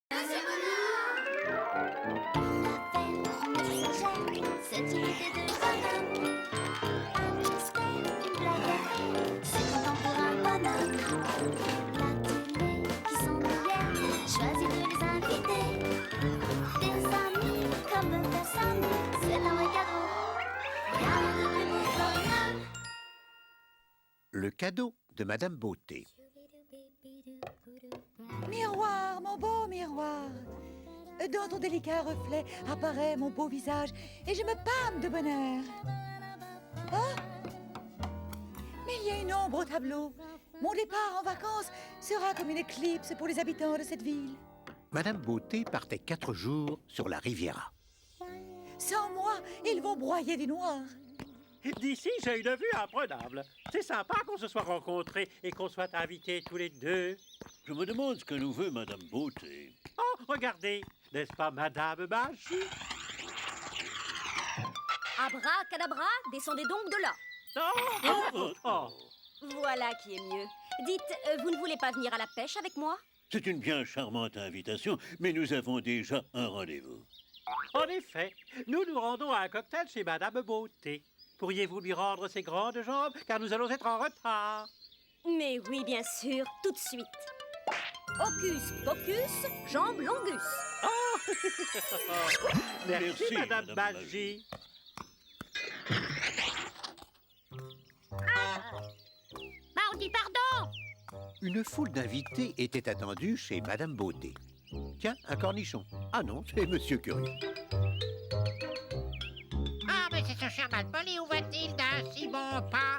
Cette unité de bonhomme, un petit square, une blague, c'est content pour un bonhomme. La télé qui s'ennuyait, choisit de les inviter. Des amis comme personne, c'est un vrai cadeau. Rien de plus beau qu'un homme. Le cadeau de Madame Beauté. Miroir, mon beau miroir, dans ton délicat reflet apparaît mon beau visage et je me pâme de bonheur. Oh! Mais il y a une ombre au tableau. Mon départ en vacances sera comme une éclipse pour les habitants de cette ville. Madame Beauté partait 4 jours sur la Riviera. Sans moi, ils vont broyer du noir. D'ici, j'ai une vue imprenable. C'est sympa qu'on se soit rencontrés et qu'on soit invités tous les deux. Je me demande ce que nous veut Madame Beauté. Oh, regardez, n'est-ce pas Madame Magie? Abracadabra, descendez donc de là. Oh. Voilà qui est mieux. Dites, vous ne voulez pas venir à la pêche avec moi? C'est une bien charmante invitation, mais nous avons déjà un rendez-vous. En effet, nous nous rendons à un cocktail chez Madame Beauté. Pourriez-vous lui rendre ses grandes jambes, car nous allons être en retard? Mais oui, bien sûr, tout de suite. Hocus pocus, jambes longus. Merci, Madame Madame Magie. On dit pardon. Une foule d'invités était attendue chez Madame Beauté. Tiens, un cornichon. Ah non, c'est Monsieur Curieux. Ah, mais c'est ce cher malpoli, où va-t-il d'un si bon pas?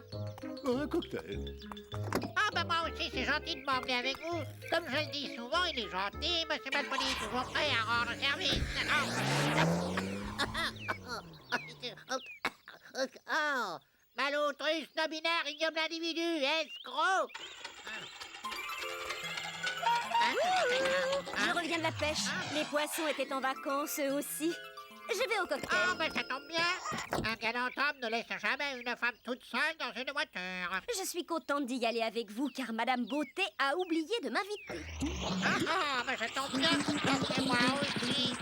Un cocktail. Ah, bah moi aussi, c'est gentil de m'emmener avec vous. Comme je le dis souvent, il est gentil, monsieur malpoli est toujours prêt à rendre service. Oh, malotruce, non-binaire, ignoble individu, escroc. Je reviens de la pêche. Les poissons étaient en vacances eux aussi. Je vais au cocktail. Ah, ben ça tombe bien. Un galant homme ne laisse jamais une femme toute seule dans une voiture. Je suis contente d'y aller avec vous car Madame Beauté a oublié de m'inviter. Ah, ben ça tombe bien. C'est moi aussi.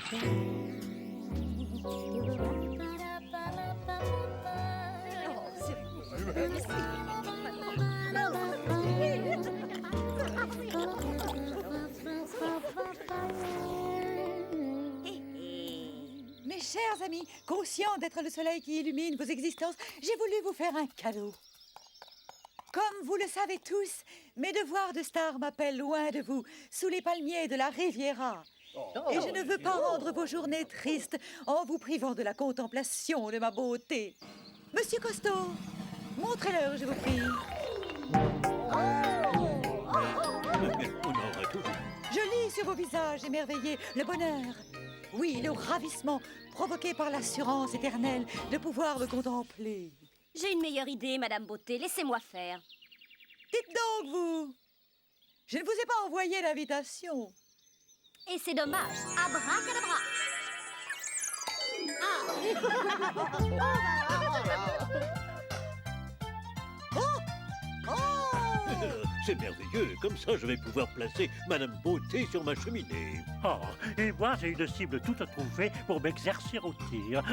Mes chers amis, conscients d'être le soleil qui illumine vos existences, j'ai voulu vous faire un cadeau. Comme vous le savez tous, mes devoirs de star m'appellent loin de vous, sous les palmiers de la Riviera. Et je ne veux pas rendre vos journées tristes en vous privant de la contemplation de ma beauté. Monsieur Costaud, montrez-leur, je vous prie. On aura tout vu. Je lis sur vos visages émerveillés le bonheur. Oui, le ravissement provoqué par l'assurance éternelle de pouvoir me contempler. J'ai une meilleure idée, Madame Beauté. Laissez-moi faire. Dites donc, vous. Je ne vous ai pas envoyé l'invitation. Et c'est dommage. Abracadabra. C'est merveilleux. Comme ça, je vais pouvoir placer Madame Beauté sur ma cheminée. Oh, et moi, j'ai une cible toute trouvée pour m'exercer au tir.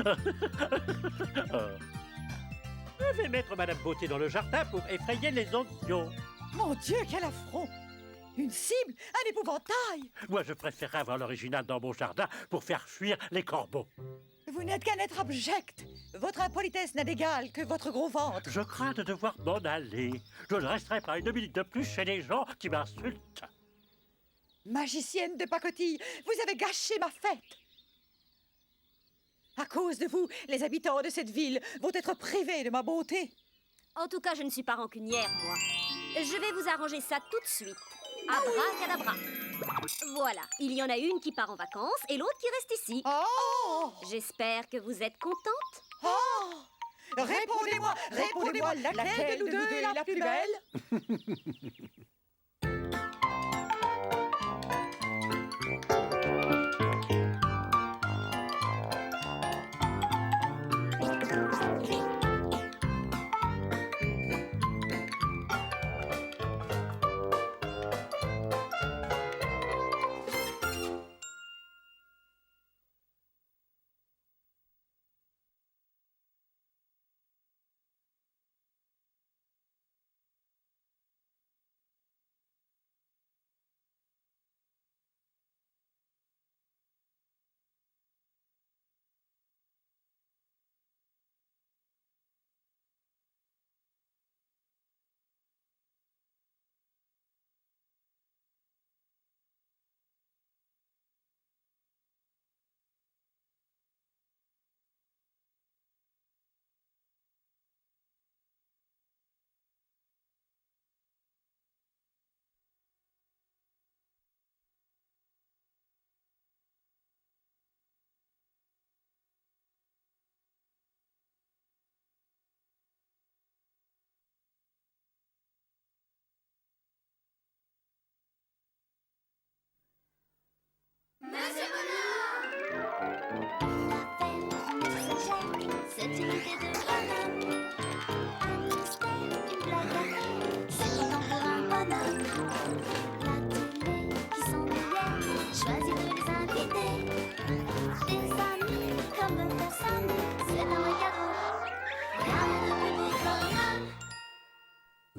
Je vais mettre Madame Beauté dans le jardin pour effrayer les oignons. Mon Dieu, quel affront! Une cible, un épouvantail! Moi, je préférerais avoir l'original dans mon jardin pour faire fuir les corbeaux. Vous n'êtes qu'un être abject. Votre impolitesse n'a d'égal que votre gros ventre. Je crains de devoir m'en aller. Je ne resterai pas une minute de plus chez les gens qui m'insultent. Magicienne de pacotille, vous avez gâché ma fête. À cause de vous, les habitants de cette ville vont être privés de ma beauté. En tout cas, je ne suis pas rancunière, moi. Je vais vous arranger ça tout de suite. Abracadabra. Voilà, il y en a une qui part en vacances et l'autre qui reste ici. Oh! J'espère que vous êtes contente. Oh! Répondez-moi, laquelle de nous deux est la plus belle?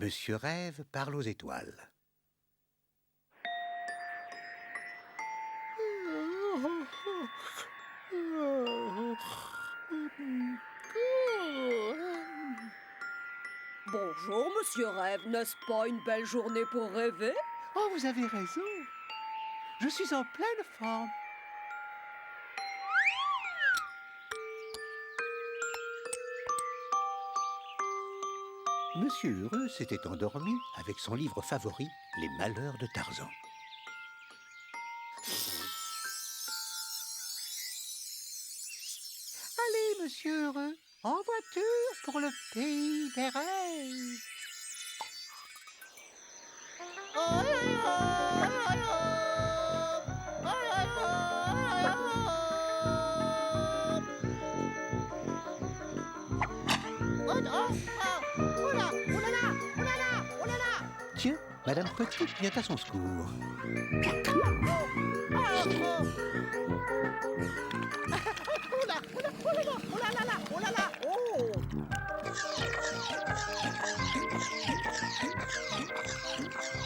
Monsieur Rêve parle aux étoiles. Bonjour, monsieur Rêve. N'est-ce pas une belle journée pour rêver? Oh, vous avez raison. Je suis en pleine forme. Monsieur Heureux s'était endormi avec son livre favori, Les Malheurs de Tarzan. Allez, monsieur Heureux, en voiture pour le pays des rêves. Tiens, Madame Petite vient à son secours.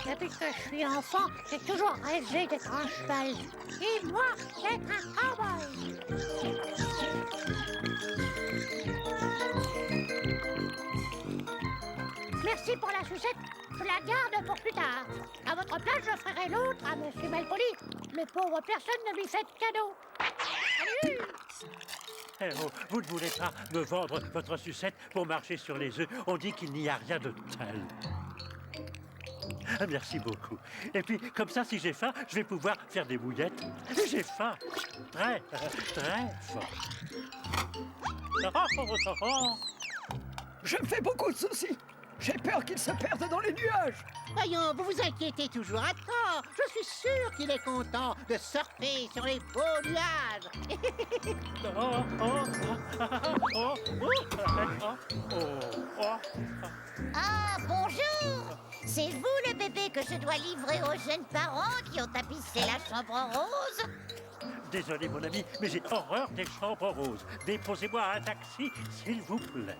Depuis que je suis enfant, j'ai toujours rêvé d'être un cheval. Et moi, d'être un cowboy. Merci pour la sucette. Je la garde pour plus tard. À votre place, je ferai l'autre à Monsieur Malpoli. Le pauvre personne ne lui fait de cadeau. Salut! Eh oh, vous ne voulez pas me vendre votre sucette pour marcher sur les œufs? On dit qu'il n'y a rien de tel. Merci beaucoup. Et puis, comme ça, si j'ai faim, je vais pouvoir faire des bouillettes. J'ai faim. Très, très fort. Je me fais beaucoup de soucis. J'ai peur qu'il se perde dans les nuages. Voyons, vous vous inquiétez toujours à tort. Je suis sûr qu'il est content de surfer sur les beaux nuages. Ah, bonjour! C'est vous le bébé que je dois livrer aux jeunes parents qui ont tapissé la chambre rose? Désolé, mon ami, mais j'ai horreur des chambres roses. Déposez-moi un taxi, s'il vous plaît.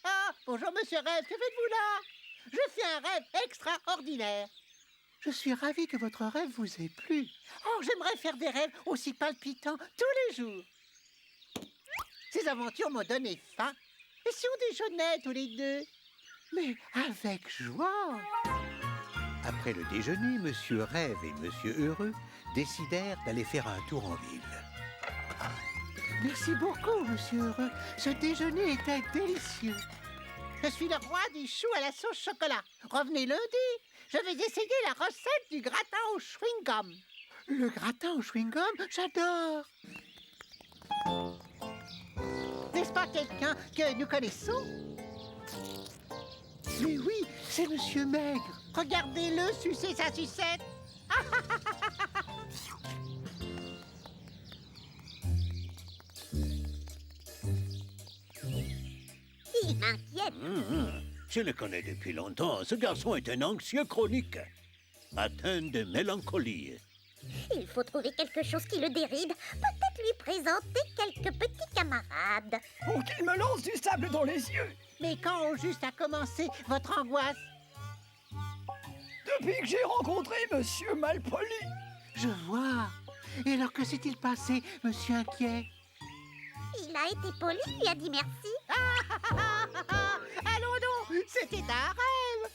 Ah, bonjour Monsieur Rêve, que faites-vous là? Je fais un rêve extraordinaire. Je suis ravi que votre rêve vous ait plu. Oh, j'aimerais faire des rêves aussi palpitants tous les jours. Ces aventures m'ont donné faim. Et si on déjeunait tous les deux? Mais avec joie. Après le déjeuner, Monsieur Rêve et Monsieur Heureux décidèrent d'aller faire un tour en ville. Merci beaucoup, monsieur Heureux. Ce déjeuner était délicieux. Je suis le roi du chou à la sauce chocolat. Revenez lundi. Je vais essayer la recette du gratin au chewing-gum. Le gratin au chewing-gum, j'adore. N'est-ce pas quelqu'un que nous connaissons? Mais oui, c'est monsieur Maigre. Regardez-le sucer sa sucette. Il m'inquiète. Je le connais depuis longtemps. Ce garçon est un anxieux chronique, atteint de mélancolie. Il faut trouver quelque chose qui le déride. Peut-être lui présenter quelques petits camarades. Pour qu'il me lance du sable dans les yeux. Mais quand au juste a commencé votre angoisse? Depuis que j'ai rencontré Monsieur Malpoli. Je vois. Et alors, que s'est-il passé, monsieur inquiet? Il a été poli, lui a dit merci. Allons donc, c'était un rêve.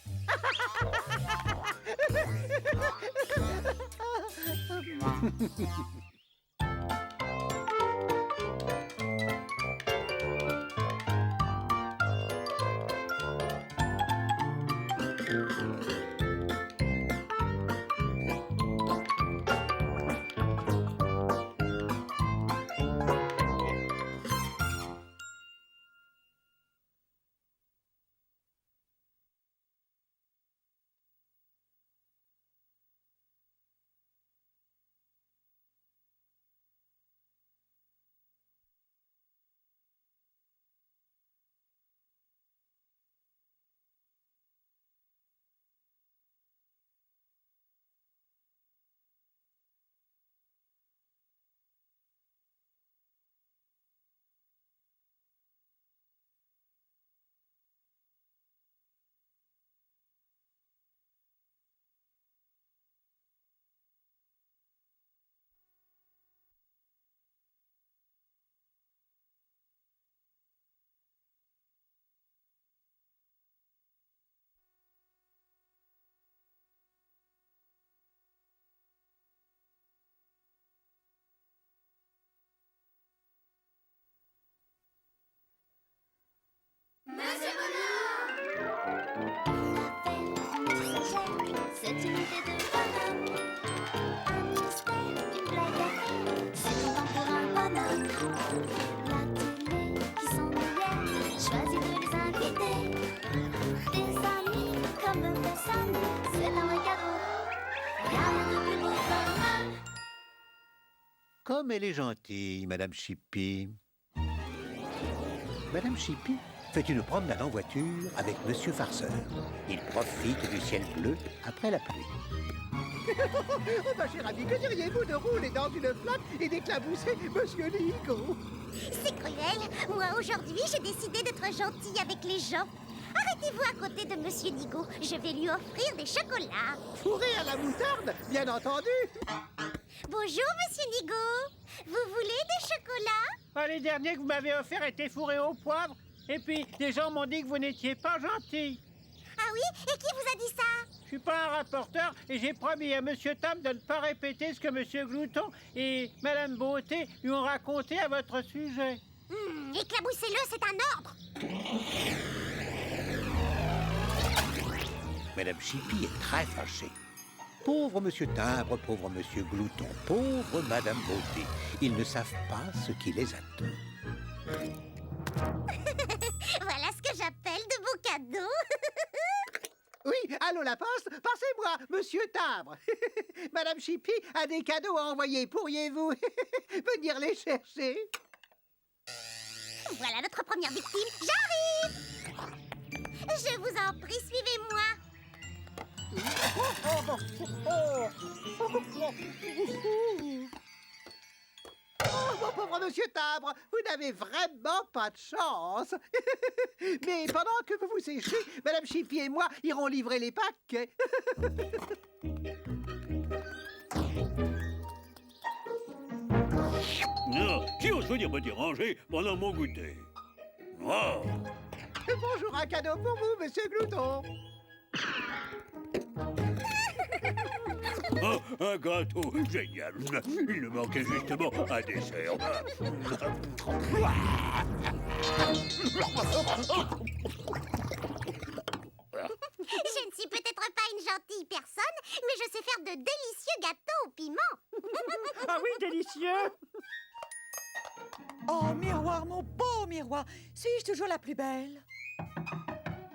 choisi de les inviter. Des amis comme personne, c'est un vrai cadeau. Rien de plus beau comme eux. Comme elle est gentille, Madame Chippy. Madame Chippy fait une promenade en voiture avec Monsieur Farceur. Il profite du ciel bleu après la pluie. Oh, ma chère amie, que diriez-vous de rouler dans une flaque et d'éclabousser Monsieur Nigo? C'est cruel. Moi, aujourd'hui, j'ai décidé d'être gentille avec les gens. Arrêtez-vous à côté de Monsieur Nigo. Je vais lui offrir des chocolats. Fourré à la moutarde, bien entendu. Bonjour, Monsieur Nigo. Vous voulez des chocolats? Ah, les derniers que vous m'avez offerts étaient fourrés au poivre. Et puis, des gens m'ont dit que vous n'étiez pas gentil. Ah oui? Et qui vous a dit ça? Je suis pas un rapporteur et j'ai promis à Monsieur Tam de ne pas répéter ce que Monsieur Glouton et Madame Beauté lui ont raconté à votre sujet. Éclaboussez-le, c'est un ordre. Madame Chippy est très fâchée. Pauvre Monsieur Timbre, pauvre Monsieur Glouton, pauvre Madame Beauté. Ils ne savent pas ce qui les attend. Voilà ce que j'appelle de beaux cadeaux. Oui, allô la poste, passez-moi, Monsieur Timbre. Madame Chippy a des cadeaux à envoyer. Pourriez-vous venir les chercher? Voilà notre première victime. J'arrive. Je vous en prie, suivez-moi. Oh, mon pauvre Monsieur Timbre, vous n'avez vraiment pas de chance. Mais pendant que vous vous séchez, Madame Chippy et moi irons livrer les paquets. Non, qui ose venir me déranger pendant mon goûter? Oh. Bonjour, un cadeau pour vous, Monsieur Glouton. Oh, un gâteau, génial. Il ne manquait justement un dessert. Je ne suis peut-être pas une gentille personne, mais je sais faire de délicieux gâteaux au piment. Ah oui, délicieux! Oh, miroir, mon beau miroir, suis-je toujours la plus belle?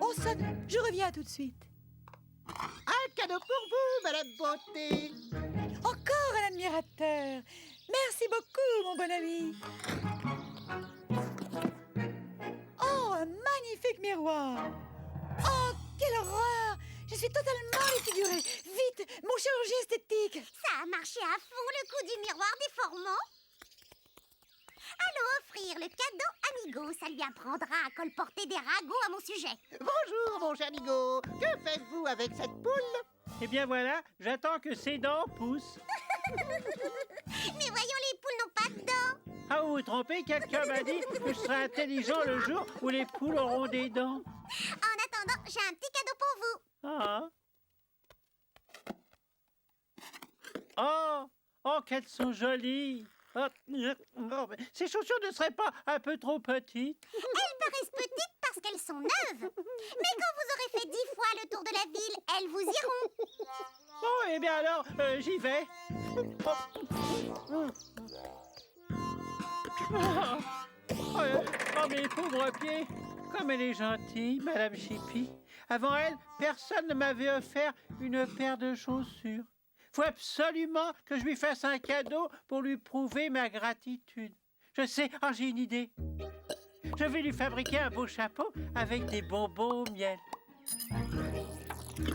On sonne, je reviens tout de suite. Un cadeau pour vous, Madame Beauté. Encore un admirateur. Merci beaucoup, mon bon ami. Oh, un magnifique miroir. Oh, quelle horreur! Je suis totalement défigurée. Vite, mon chirurgien esthétique. Ça a marché à fond le coup du miroir déformant. Allons offrir le cadeau à Nigo. Ça lui apprendra à colporter des ragots à mon sujet. Bonjour, mon cher Nigo. Que faites-vous avec cette poule? Eh bien voilà, j'attends que ses dents poussent. Mais voyons, les poules n'ont pas de dents. Ah, vous vous trompez, quelqu'un m'a dit que je serai intelligent le jour où les poules auront des dents. En attendant, j'ai un petit cadeau pour vous. Ah. Oh, oh, qu'elles sont jolies. Oh, ces chaussures ne seraient pas un peu trop petites? Elles paraissent petites parce qu'elles sont neuves. Mais quand vous aurez fait 10 fois le tour de la ville, elles vous iront. Oh, eh bien alors, j'y vais. Oh, mes pauvres pieds. Comme elle est gentille, Madame Chippy. Avant elle, personne ne m'avait offert une paire de chaussures. Faut absolument que je lui fasse un cadeau pour lui prouver ma gratitude. Je sais, oh, j'ai une idée. Je vais lui fabriquer un beau chapeau avec des bonbons au miel.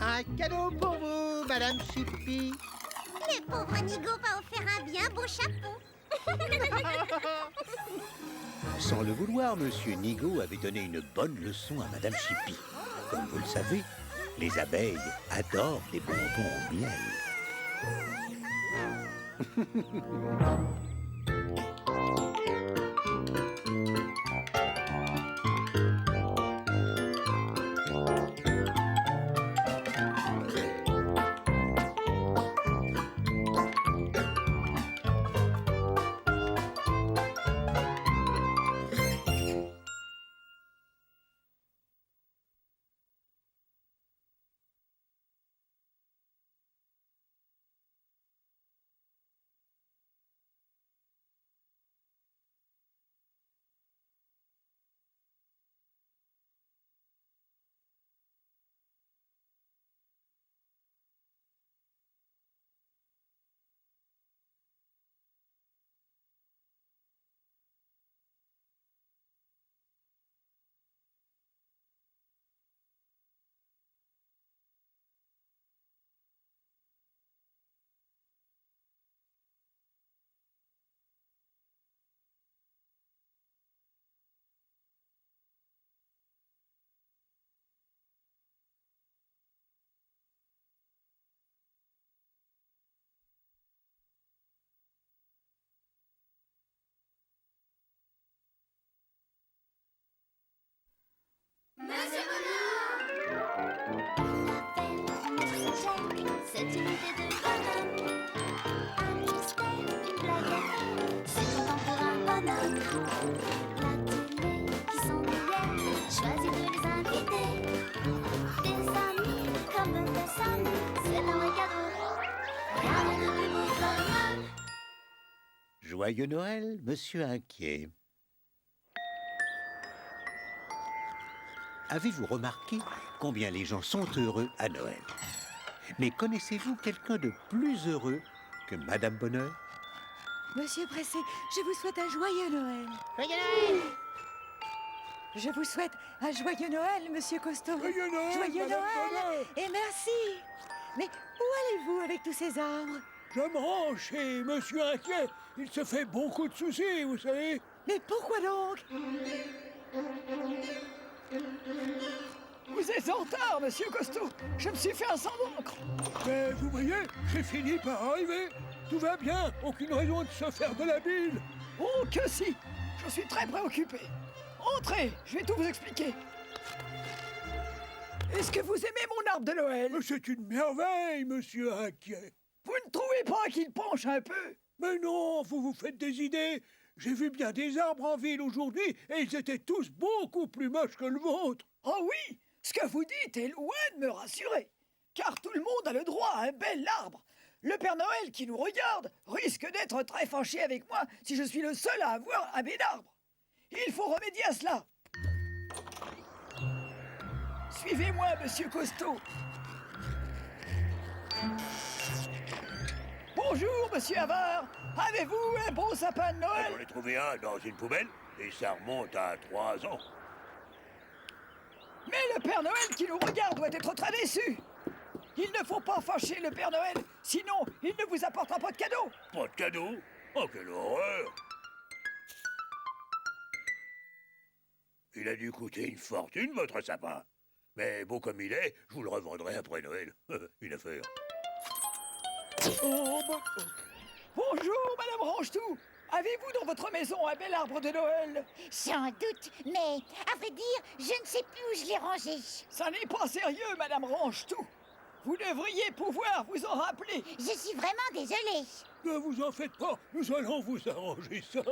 Un cadeau pour vous, Madame Chippy. Le pauvre Nigo va offert un bien beau chapeau. Sans le vouloir, Monsieur Nigo avait donné une bonne leçon à Madame Chippy. Comme vous le savez, les abeilles adorent les bonbons au miel. Joyeux Noël, Monsieur Inquiet. Avez-vous remarqué combien les gens sont heureux à Noël? Mais connaissez-vous quelqu'un de plus heureux que Madame Bonheur? Monsieur Pressé, je vous souhaite un joyeux Noël. Joyeux Noël. Je vous souhaite un joyeux Noël, Monsieur Costaud. Joyeux Noël, Joyeux Madame Noël. Bonheur. Et merci. Mais où allez-vous avec tous ces arbres? Je me range chez Monsieur Inquiet. Il se fait beaucoup de soucis, vous savez. Mais pourquoi donc? Vous êtes en retard, Monsieur Costaud. Je me suis fait un sang d'encre. Mais vous voyez, j'ai fini par arriver. Tout va bien, aucune raison de se faire de la bile. Oh, que si. Je suis très préoccupé. Entrez, je vais tout vous expliquer. Est-ce que vous aimez mon arbre de Noël? Mais c'est une merveille, Monsieur Inquiet. Vous ne trouvez pas qu'il penche un peu? Mais non, vous vous faites des idées. J'ai vu bien des arbres en ville aujourd'hui et ils étaient tous beaucoup plus moches que le vôtre. Oh oui, ce que vous dites est loin de me rassurer. Car tout le monde a le droit à un bel arbre. Le Père Noël qui nous regarde risque d'être très fâché avec moi si je suis le seul à avoir un bel arbre. Il faut remédier à cela. Suivez-moi, Monsieur Costaud. Bonjour, Monsieur Havard. Avez-vous un beau sapin de Noël? J'en ai trouvé un dans une poubelle et ça remonte à 3 ans. Mais le Père Noël qui nous regarde doit être très déçu. Il ne faut pas fâcher le Père Noël, sinon il ne vous apportera pas de cadeau. Pas de cadeau? Oh, quelle horreur! Il a dû coûter une fortune, votre sapin. Mais beau comme il est, je vous le revendrai après Noël. Une affaire. Oh, bonjour, Madame Rangetout. Avez-vous dans votre maison un bel arbre de Noël? Sans doute, mais à vrai dire, je ne sais plus où je l'ai rangé. Ça n'est pas sérieux, Madame Rangetout. Vous devriez pouvoir vous en rappeler. Je suis vraiment désolée. Ne vous en faites pas, nous allons vous arranger ça.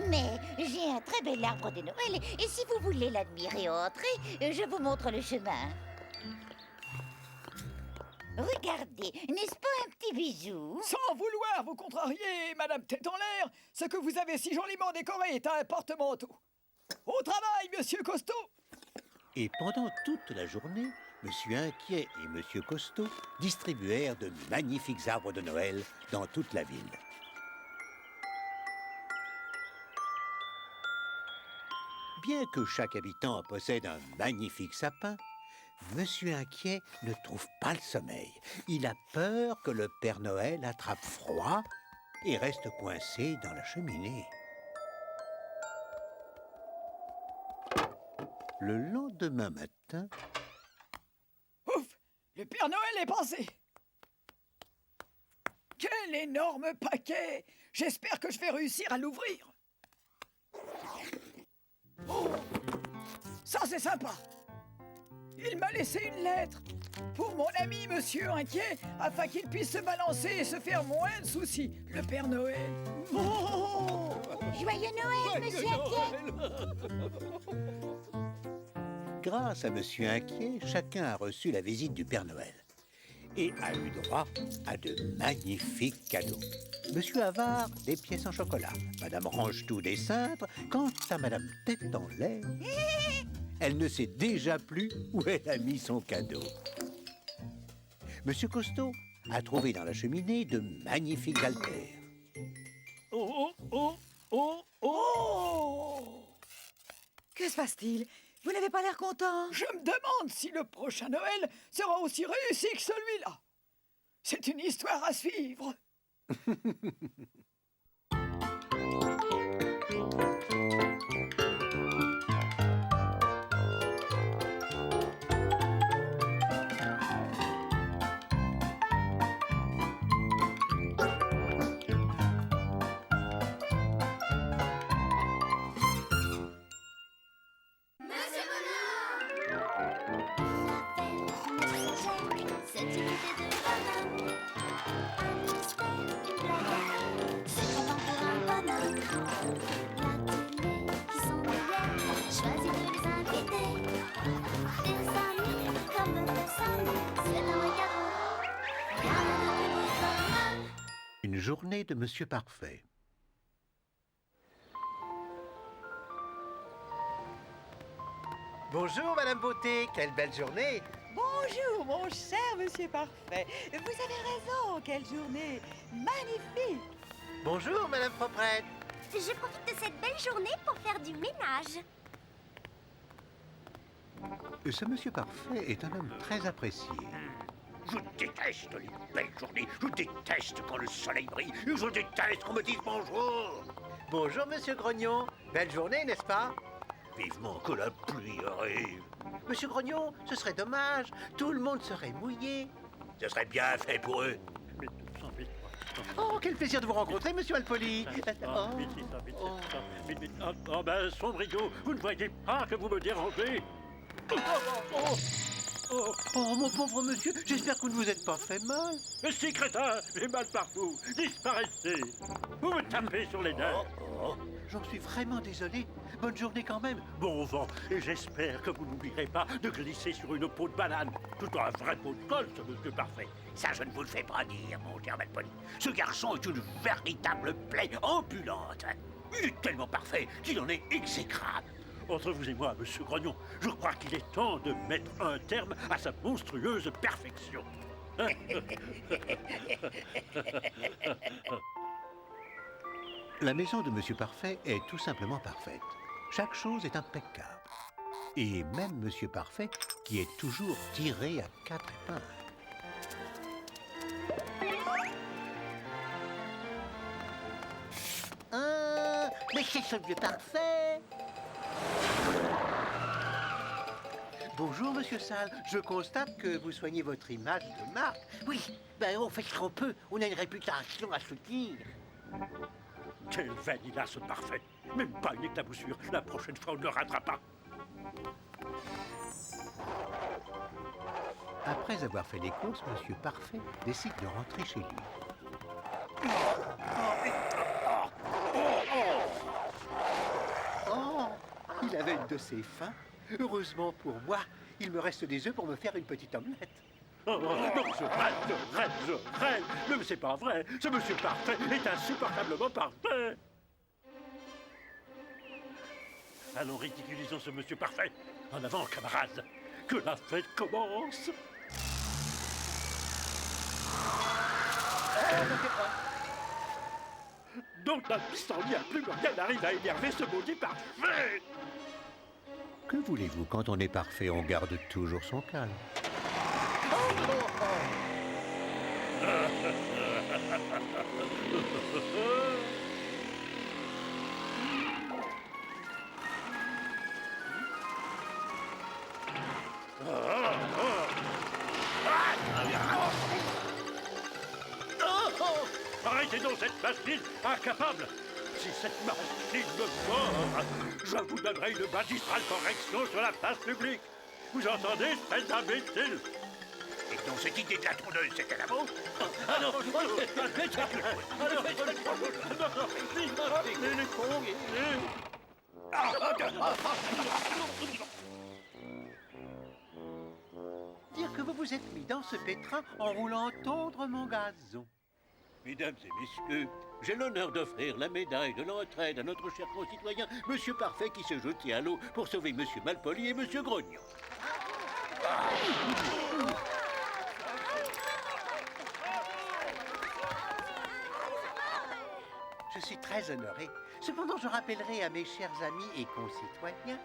Mais j'ai un très bel arbre de Noël et si vous voulez l'admirer entrer, je vous montre le chemin. Regardez, n'est-ce pas un petit bijou? Sans vouloir vous contrarier, Madame Tête en l'air, ce que vous avez si joliment décoré est un porte-manteau. Au travail, Monsieur Costaud. Et pendant toute la journée, Monsieur Inquiet et Monsieur Costaud distribuèrent de magnifiques arbres de Noël dans toute la ville. Bien que chaque habitant possède un magnifique sapin, Monsieur Inquiet ne trouve pas le sommeil. Il a peur que le Père Noël attrape froid et reste coincé dans la cheminée. Le lendemain matin, Ouf, le Père Noël est passé. Quel énorme paquet! J'espère que je vais réussir à l'ouvrir. Oh, ça c'est sympa. Il m'a laissé une lettre pour mon ami Monsieur Inquiet afin qu'il puisse se balancer et se faire moins de soucis. Le Père Noël. Oh, Joyeux Noël, Monsieur Inquiet. grâce à Monsieur Inquiet, chacun a reçu la visite du Père Noël et a eu droit à de magnifiques cadeaux. Monsieur Havard, des pièces en chocolat. Madame Rangetout, des cintres. Quant à Madame Tête en l'air, elle ne sait déjà plus où elle a mis son cadeau. Monsieur Costaud a trouvé dans la cheminée de magnifiques haltères. Oh, oh, oh, oh, oh! Que se passe-t-il? Vous n'avez pas l'air content. je me demande si le prochain Noël sera aussi réussi que celui-là. C'est une histoire à suivre. Cette idée de bonhomme, un mystère, une blague, c'est content pour un bonhomme. La télé qui s'ennuyait, choisit de les inviter. Des amis comme personne, c'est un vrai cadeau. Rien de plus bonhomme, journée de Monsieur Parfait. Bonjour, Madame Beauté, quelle belle journée! Bonjour, mon cher monsieur parfait. Vous avez raison, quelle journée magnifique. Bonjour, Madame Proprette! Je profite de cette belle journée pour faire du ménage. Ce Monsieur Parfait est un homme très apprécié. Je déteste les belles journées, je déteste quand le soleil brille, et je déteste qu'on me dise bonjour. Bonjour, Monsieur Grognon. Belle journée, n'est-ce pas? Vivement que la pluie arrive. Monsieur Grognon, ce serait dommage. Tout le monde serait mouillé. Ce serait bien fait pour eux. Oh, quel plaisir de vous rencontrer, Monsieur Alpoli. Oh ben, Sombrio, vous ne voyez pas que vous me dérangez? Oh, mon pauvre monsieur, j'espère que vous ne vous êtes pas fait mal. Si, crétin, j'ai mal partout. Disparaissez. Vous me tapez sur les nerfs. J'en suis vraiment désolé. Bonne journée quand même. Bon vent, et j'espère que vous n'oublierez pas de glisser sur une peau de banane. Tout un vrai pot de colle, ce monsieur parfait. Ça, je ne vous le fais pas dire, mon cher Malpoli. Ce garçon est une véritable plaie ambulante. Il est tellement parfait qu'il en est exécrable. Entre vous et moi, monsieur Grognon, je crois qu'il est temps de mettre un terme à sa monstrueuse perfection. La maison de Monsieur Parfait est tout simplement parfaite. Chaque chose est impeccable. Et même Monsieur Parfait, qui est toujours tiré à 4 épingles. Mais c'est ce vieux parfait. Bonjour, Monsieur Salle. Je constate que vous soignez votre image de marque. Oui, ben on fait ce qu'on peut. On a une réputation à soutenir. Quelle vanilla, ce parfait. Même pas une éclaboussure. La prochaine fois, on ne le ratera pas. Après avoir fait les courses, Monsieur Parfait décide de rentrer chez lui. Oh, il avait une de ses fins. Heureusement pour moi, il me reste des œufs pour me faire une petite omelette. Non, je rêve. Mais c'est pas vrai. Ce monsieur parfait est insupportablement parfait. Allons, ridiculisons ce monsieur parfait. En avant, camarades. Que la fête commence. Donc l'instant, il n'y a plus rien n'arrive à énerver ce maudit parfait. Que voulez-vous, quand on est parfait, on garde toujours son calme. Arrêtez donc cette machine incapable. Si cette machine me mord, je vous donnerai une magistrale correction sur la place publique. Vous entendez, espèce d'imbécile? Et donc cette idée de la tondeuse, c'était la vôtre? Ah non, Dire que vous vous êtes mis dans ce pétrin en voulant tondre mon gazon. Mesdames et messieurs, j'ai l'honneur d'offrir la médaille de l'entraide à notre cher concitoyen, Monsieur Parfait, qui s'est jeté à l'eau pour sauver Monsieur Malpoli et Monsieur Grognon. Je suis très honoré. Cependant, je rappellerai à mes chers amis et concitoyens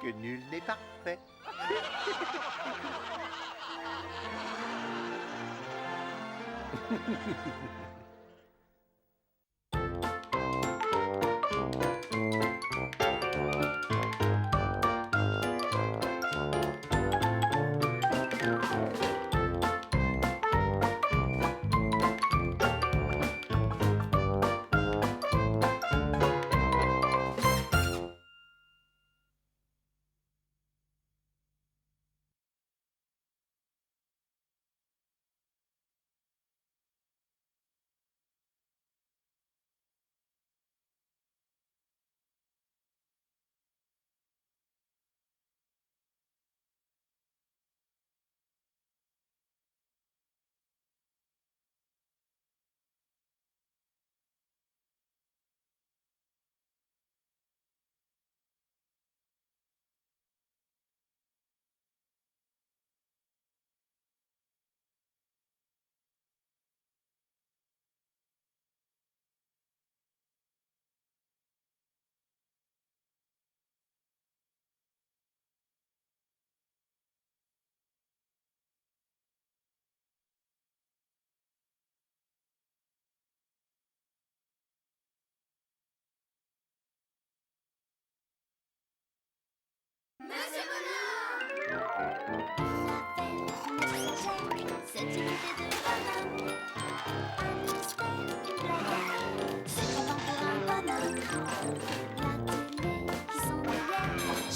que nul n'est parfait.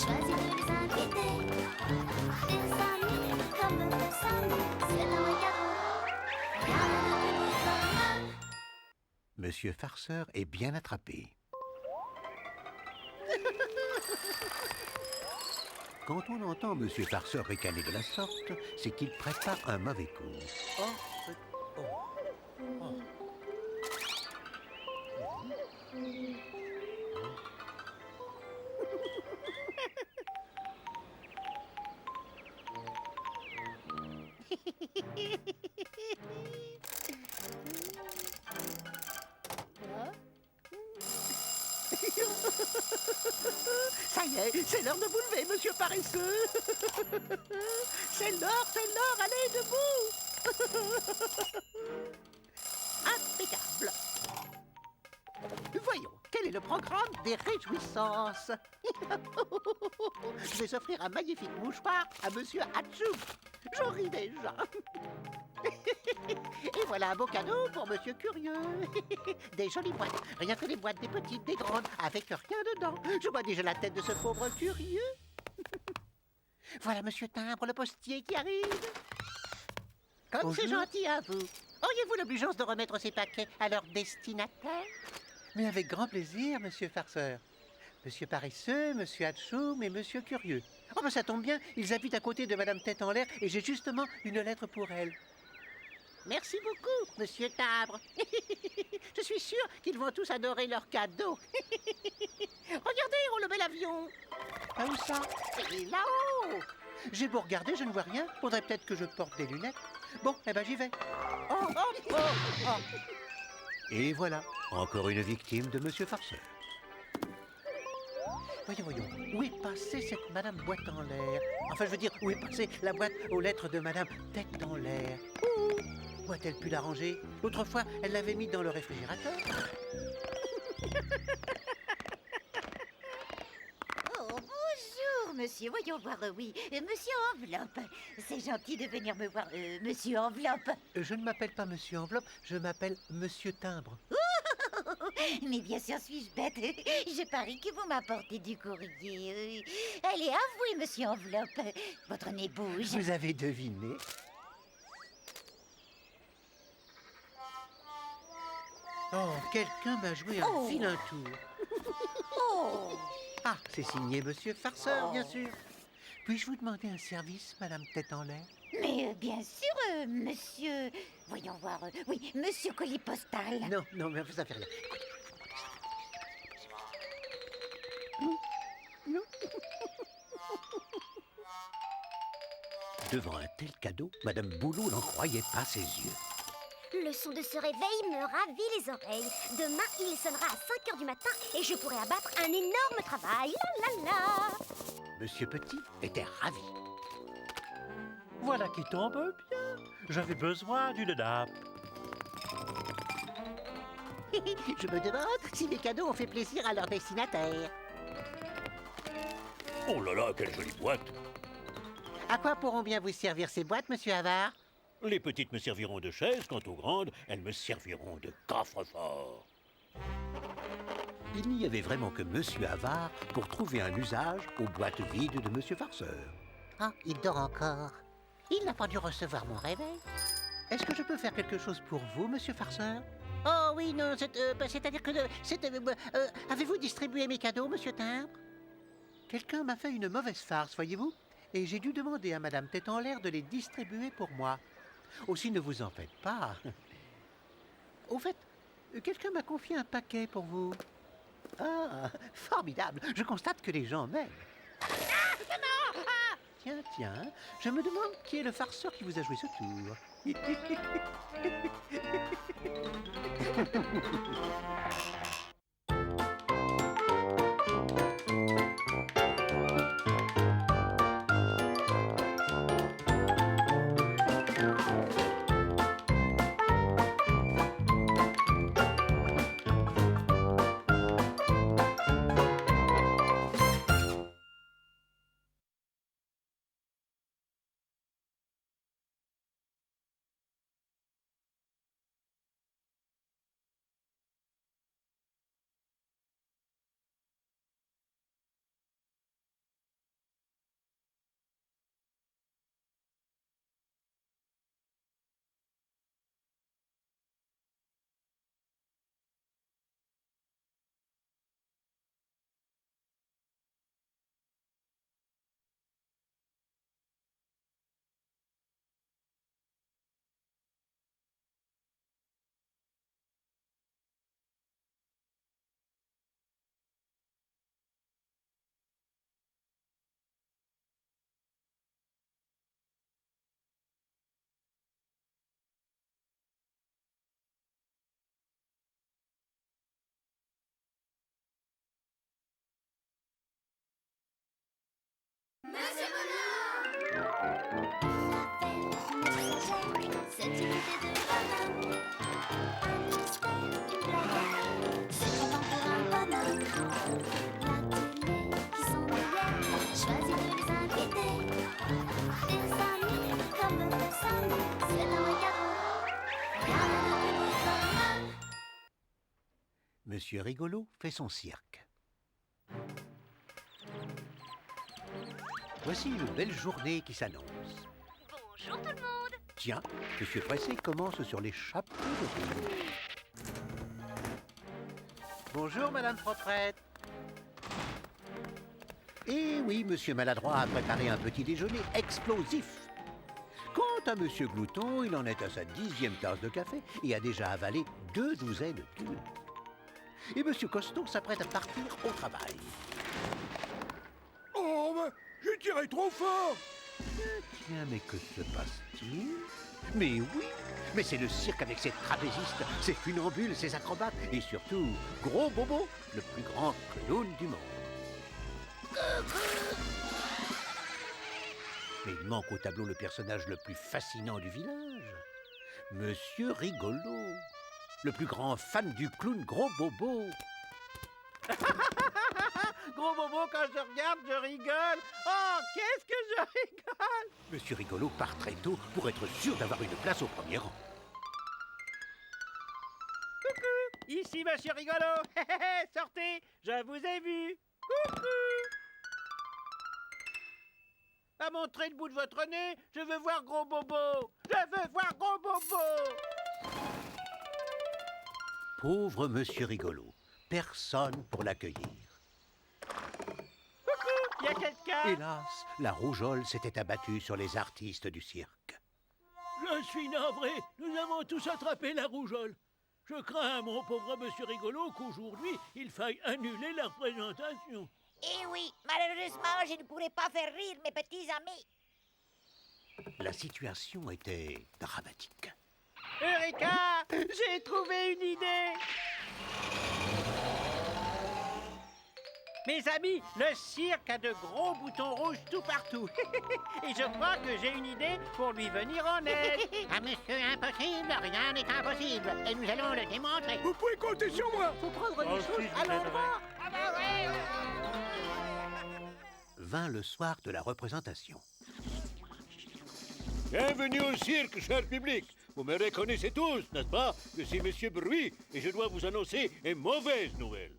choisi de les inviter. Des amis comme personne, c'est un vrai cadeau. Rien de plus bonheur. Monsieur Farceur est bien attrapé. Quand on entend Monsieur Farceur ricaner de la sorte, c'est qu'il prépare un mauvais coup. Ça y est, c'est l'heure de vous lever, monsieur paresseux. C'est l'heure, allez, debout. Impeccable. Voyons, quel est le programme des réjouissances? Je vais offrir un magnifique mouchoir à monsieur Hatchou. J'en ris déjà. Et voilà un beau cadeau pour monsieur Curieux. Des jolies boîtes, rien que des boîtes, des petites, des grandes, avec rien dedans. Je vois déjà la tête de ce pauvre Curieux. Voilà monsieur Timbre, le postier qui arrive. Comme c'est Bonjour. gentil à vous. Auriez-vous l'obligeance de remettre ces paquets à leur destinataire? Mais avec grand plaisir, Monsieur Farceur. Monsieur Paresseux, Monsieur Hatchoum et Monsieur Curieux. Oh, ben ça tombe bien, ils habitent à côté de Madame Tête en l'air et j'ai justement une lettre pour elle. Merci beaucoup, monsieur Timbre. Je suis sûr qu'ils vont tous adorer leur cadeau. Regardez, on le met l'avion. Ah, où ça? Et là-haut. J'ai beau regarder, je ne vois rien. Faudrait peut-être que je porte des lunettes. Bon, eh ben j'y vais. Oh, oh, oh, oh. Et voilà, encore une victime de Monsieur Farceur. Voyons, où est passée cette Madame Boîte en l'air? Enfin, je veux dire, où est passée la boîte aux lettres de Madame Tête en l'air? Où a-t-elle pu la ranger? L'autre fois, elle l'avait mis dans le réfrigérateur. Oh, bonjour, monsieur. Voyons voir, oui. Monsieur Enveloppe. C'est gentil de venir me voir, monsieur Enveloppe. Je ne m'appelle pas Monsieur Enveloppe, je m'appelle Monsieur Timbre. Mais bien sûr, suis-je bête. Je parie que vous m'apportez du courrier. Allez, avouez, monsieur Enveloppe. Votre nez bouge. Vous avez deviné? Oh, quelqu'un m'a joué un vilain tour. Oh. Ah, c'est signé Monsieur Farceur, bien sûr. Puis-je vous demander un service, Madame Tête en l'air? Mais bien sûr, monsieur... Voyons voir, oui, monsieur colis postal. Non, mais ça fait rien. Devant un tel cadeau, Madame Boulot n'en croyait pas ses yeux. Le son de ce réveil me ravit les oreilles. Demain, il sonnera à 5 heures du matin et je pourrai abattre un énorme travail. La la la. Monsieur Petit était ravi. Voilà qui tombe bien. J'avais besoin d'une nappe. Je me demande si mes cadeaux ont fait plaisir à leur destinataire. Oh là là, quelle jolie boîte. À quoi pourront bien vous servir ces boîtes, monsieur Havard? Les petites me serviront de chaise, quant aux grandes, elles me serviront de coffre-fort. Il n'y avait vraiment que Monsieur Havard pour trouver un usage aux boîtes vides de Monsieur Farceur. Ah, il dort encore. Il n'a pas dû recevoir mon réveil. Est-ce que je peux faire quelque chose pour vous, Monsieur Farceur? Oh oui, non, c'est-à-dire que... avez-vous distribué mes cadeaux, monsieur Timbre? Quelqu'un m'a fait une mauvaise farce, voyez-vous, et j'ai dû demander à Madame Tête en l'air de les distribuer pour moi. Aussi, ne vous en faites pas. Au fait, quelqu'un m'a confié un paquet pour vous. Ah, formidable. Je constate que les gens m'aiment. Tiens, je me demande qui est le farceur qui vous a joué ce tour. choisi de les inviter. Des amis comme personne, c'est un vrai cadeau. Rien de plus beau comme un. Monsieur Rigolo fait son cirque. Voici une belle journée qui s'annonce. Bonjour tout le monde. Tiens, Monsieur Pressé commence sur les chapeaux de roue. Bonjour, Madame Proprette. Et oui, Monsieur Maladroit a préparé un petit déjeuner explosif. Quant à Monsieur Glouton, il en est à sa 10e tasse de café et a déjà avalé 2 douzaines d'huiles. Et Monsieur Costaud s'apprête à partir au travail. Oh, mais j'ai tiré trop fort. Tiens, mais que se passe-t-il? Mais oui, mais c'est le cirque avec ses trapézistes, ses funambules, ses acrobates et surtout Gros Bobo, le plus grand clown du monde. Mais il manque au tableau le personnage le plus fascinant du village, Monsieur Rigolo, le plus grand fan du clown Gros Bobo. Gros Bobo, quand je regarde, je rigole. Oh, qu'est-ce que je rigole! Monsieur Rigolo part très tôt pour être sûr d'avoir une place au premier rang. Coucou, ici Monsieur Rigolo. Sortez, je vous ai vu. Coucou. À montrer le bout de votre nez, je veux voir Gros Bobo. Je veux voir Gros Bobo. Pauvre Monsieur Rigolo, personne pour l'accueillir. Coucou, il y a quelqu'un? Hélas, la rougeole s'était abattue sur les artistes du cirque. Je suis navré, nous avons tous attrapé la rougeole. Je crains, mon pauvre Monsieur Rigolo, qu'aujourd'hui, il faille annuler la représentation. Eh oui, malheureusement, je ne pourrai pas faire rire mes petits amis. La situation était dramatique. Eureka! J'ai trouvé une idée! Mes amis, le cirque a de gros boutons rouges tout partout. Et je crois que j'ai une idée pour lui venir en aide. À Monsieur Impossible, rien n'est impossible. Et nous allons le démontrer. Vous pouvez compter sur moi. Faut prendre Moi les aussi, choses je à vous l'endroit. Vint le soir de la représentation. Bienvenue au cirque, cher public. Vous me reconnaissez tous, n'est-ce pas? Je suis Monsieur Bruit et je dois vous annoncer une mauvaise nouvelle.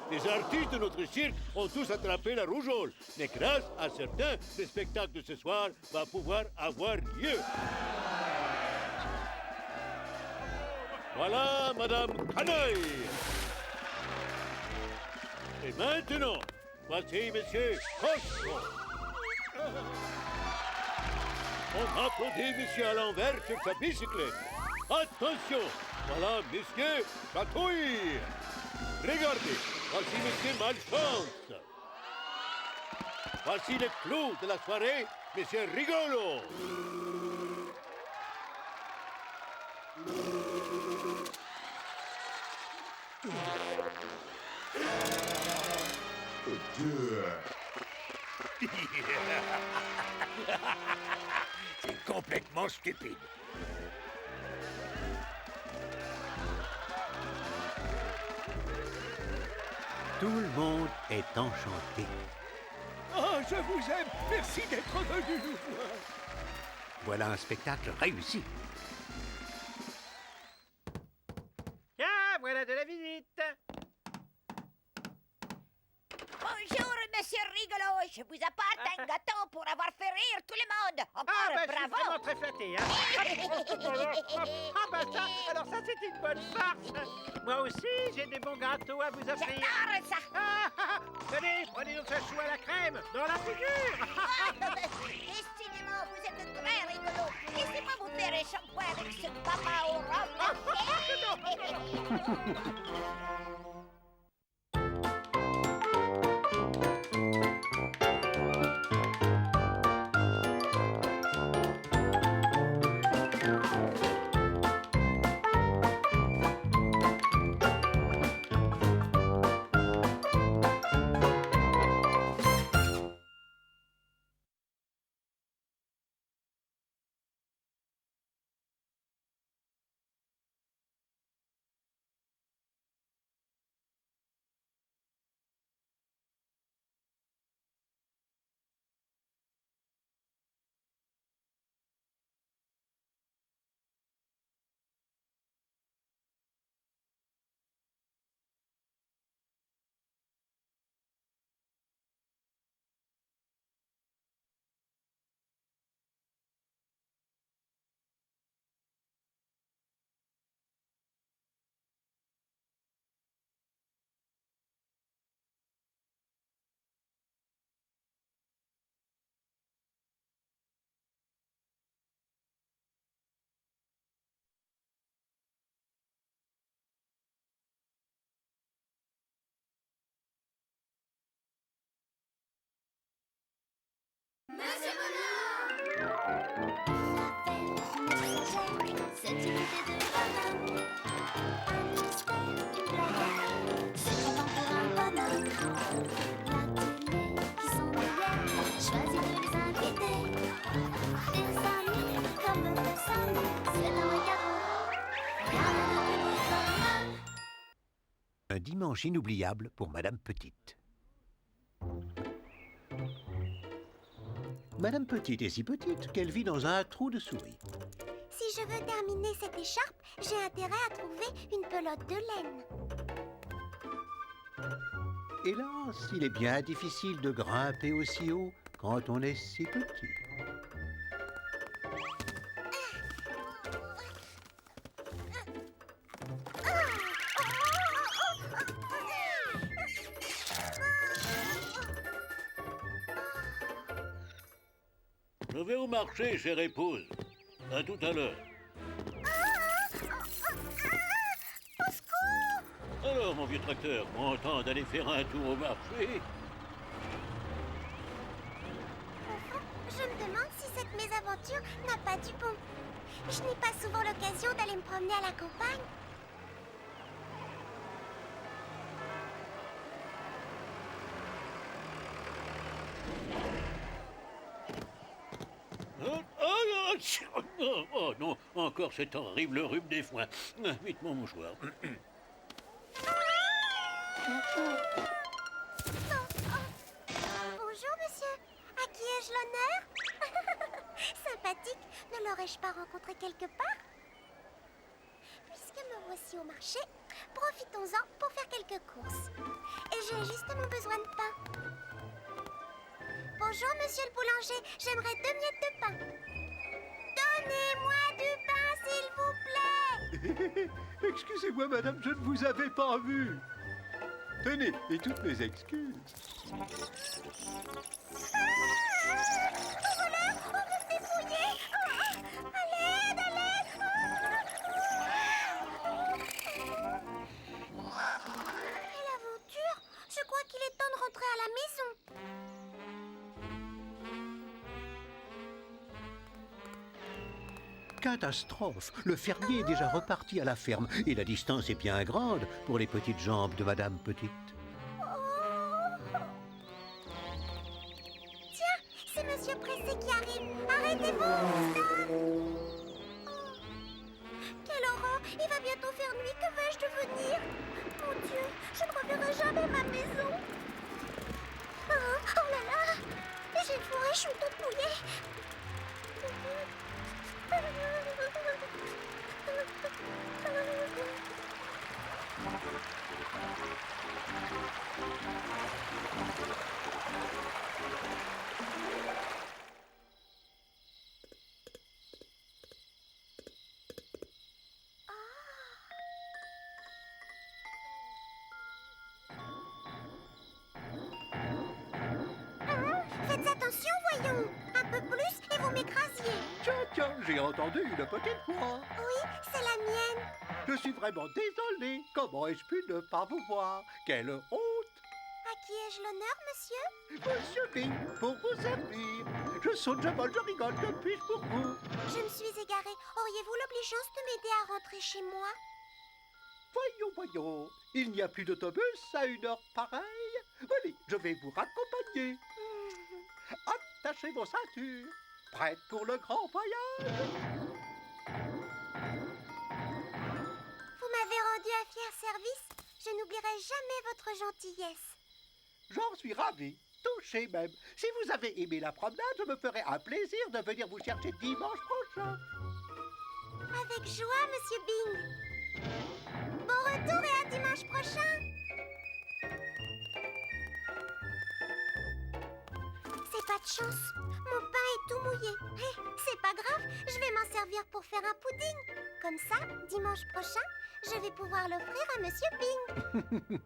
Les artistes de notre cirque ont tous attrapé la rougeole. Mais grâce à certains, le spectacle de ce soir va pouvoir avoir lieu. Voilà Madame Canaille. Et maintenant, voici Monsieur Cochon. On applaudit Monsieur à l'envers sur sa bicyclette. Attention, voilà Monsieur Chatouille. Regardez, voici Monsieur Malchance. Voici le clou de la soirée, Monsieur Rigolo. C'est complètement stupide. Tout le monde est enchanté. Oh, je vous aime. Merci d'être venu nous voir. Voilà un spectacle réussi. Ah, voilà de la visite. Bonjour, Monsieur Rigolo. Je vous apporte un gâteau pour avoir fait rire tout le monde. Encore Ah, bah, je suis bravo. vraiment très flatté, hein. Ah, bah ça, alors ça, c'est une bonne farce. Moi aussi, j'ai des bons gâteaux à vous offrir. J'adore ça. Tenez, prenez donc ce chou à la crème, dans la figure. Décidément, vous êtes très rigolo. Laissez-moi vous faire un shampoing avec ce papa au rhum. choisi de les inviter. Des amis comme personne, c'est un vrai cadeau. Rien de plus bonheur. Un dimanche inoubliable pour Madame Petite. Madame Petite est si petite qu'elle vit dans un trou de souris. Si je veux terminer cette écharpe, j'ai intérêt à trouver une pelote de laine. Hélas, il est bien difficile de grimper aussi haut quand on est si petit. Je vais au marché, chère épouse. À tout à l'heure. Alors, mon vieux tracteur, content d'aller faire un tour au marché? Je me demande si cette mésaventure n'a pas du bon. Je n'ai pas souvent l'occasion d'aller me promener à la campagne. Oh non, encore cet horrible rhume des foins. Vite mon mouchoir. Bonjour, monsieur. À qui ai-je l'honneur? Sympathique. Ne l'aurais-je pas rencontré quelque part? Puisque me voici au marché, profitons-en pour faire quelques courses. Et j'ai justement besoin de pain. Bonjour, monsieur le boulanger. J'aimerais 2 miettes de pain. Donnez-moi du pain, s'il vous plaît. Excusez-moi, madame, je ne vous avais pas vu. Tenez, et toutes mes excuses. Quelle aventure! Je crois qu'il est temps de rentrer à la maison. Catastrophe! Le fermier est déjà reparti à la ferme et la distance est bien grande pour les petites jambes de Madame Petite. Tiens, c'est monsieur Pressé qui arrive. Arrêtez-vous, stop! Quelle horreur! Il va bientôt faire nuit. Que vais-je devenir? Mon Dieu, je ne reverrai jamais ma maison. Oh là là! J'ai fourré, je suis toute mouillée. Faites attention, voyons. Un peu plus et vous m'écrasiez. Tiens, j'ai entendu une petite voix. Oui, c'est la mienne. Je suis vraiment désolé. Comment ai-je pu ne pas vous voir? Quelle honte! À qui ai-je l'honneur, monsieur? Monsieur B, pour vous servir. Je saute, je vole, je rigole, que puis-je pour vous? Je me suis égarée. Auriez-vous l'obligeance de m'aider à rentrer chez moi? Voyons. Il n'y a plus d'autobus à une heure pareille. Allez, je vais vous raccompagner. Attachez vos ceintures. Prête pour le grand voyage. Vous m'avez rendu un fier service. Je n'oublierai jamais votre gentillesse. J'en suis ravi, touché même. Si vous avez aimé la promenade, je me ferai un plaisir de venir vous chercher dimanche prochain. Avec joie, monsieur Bing. Bon retour et à dimanche prochain. C'est pas de chance. Mon pain est tout mouillé. Hé, c'est pas grave, je vais m'en servir pour faire un pudding. Comme ça, dimanche prochain, je vais pouvoir l'offrir à monsieur Bing.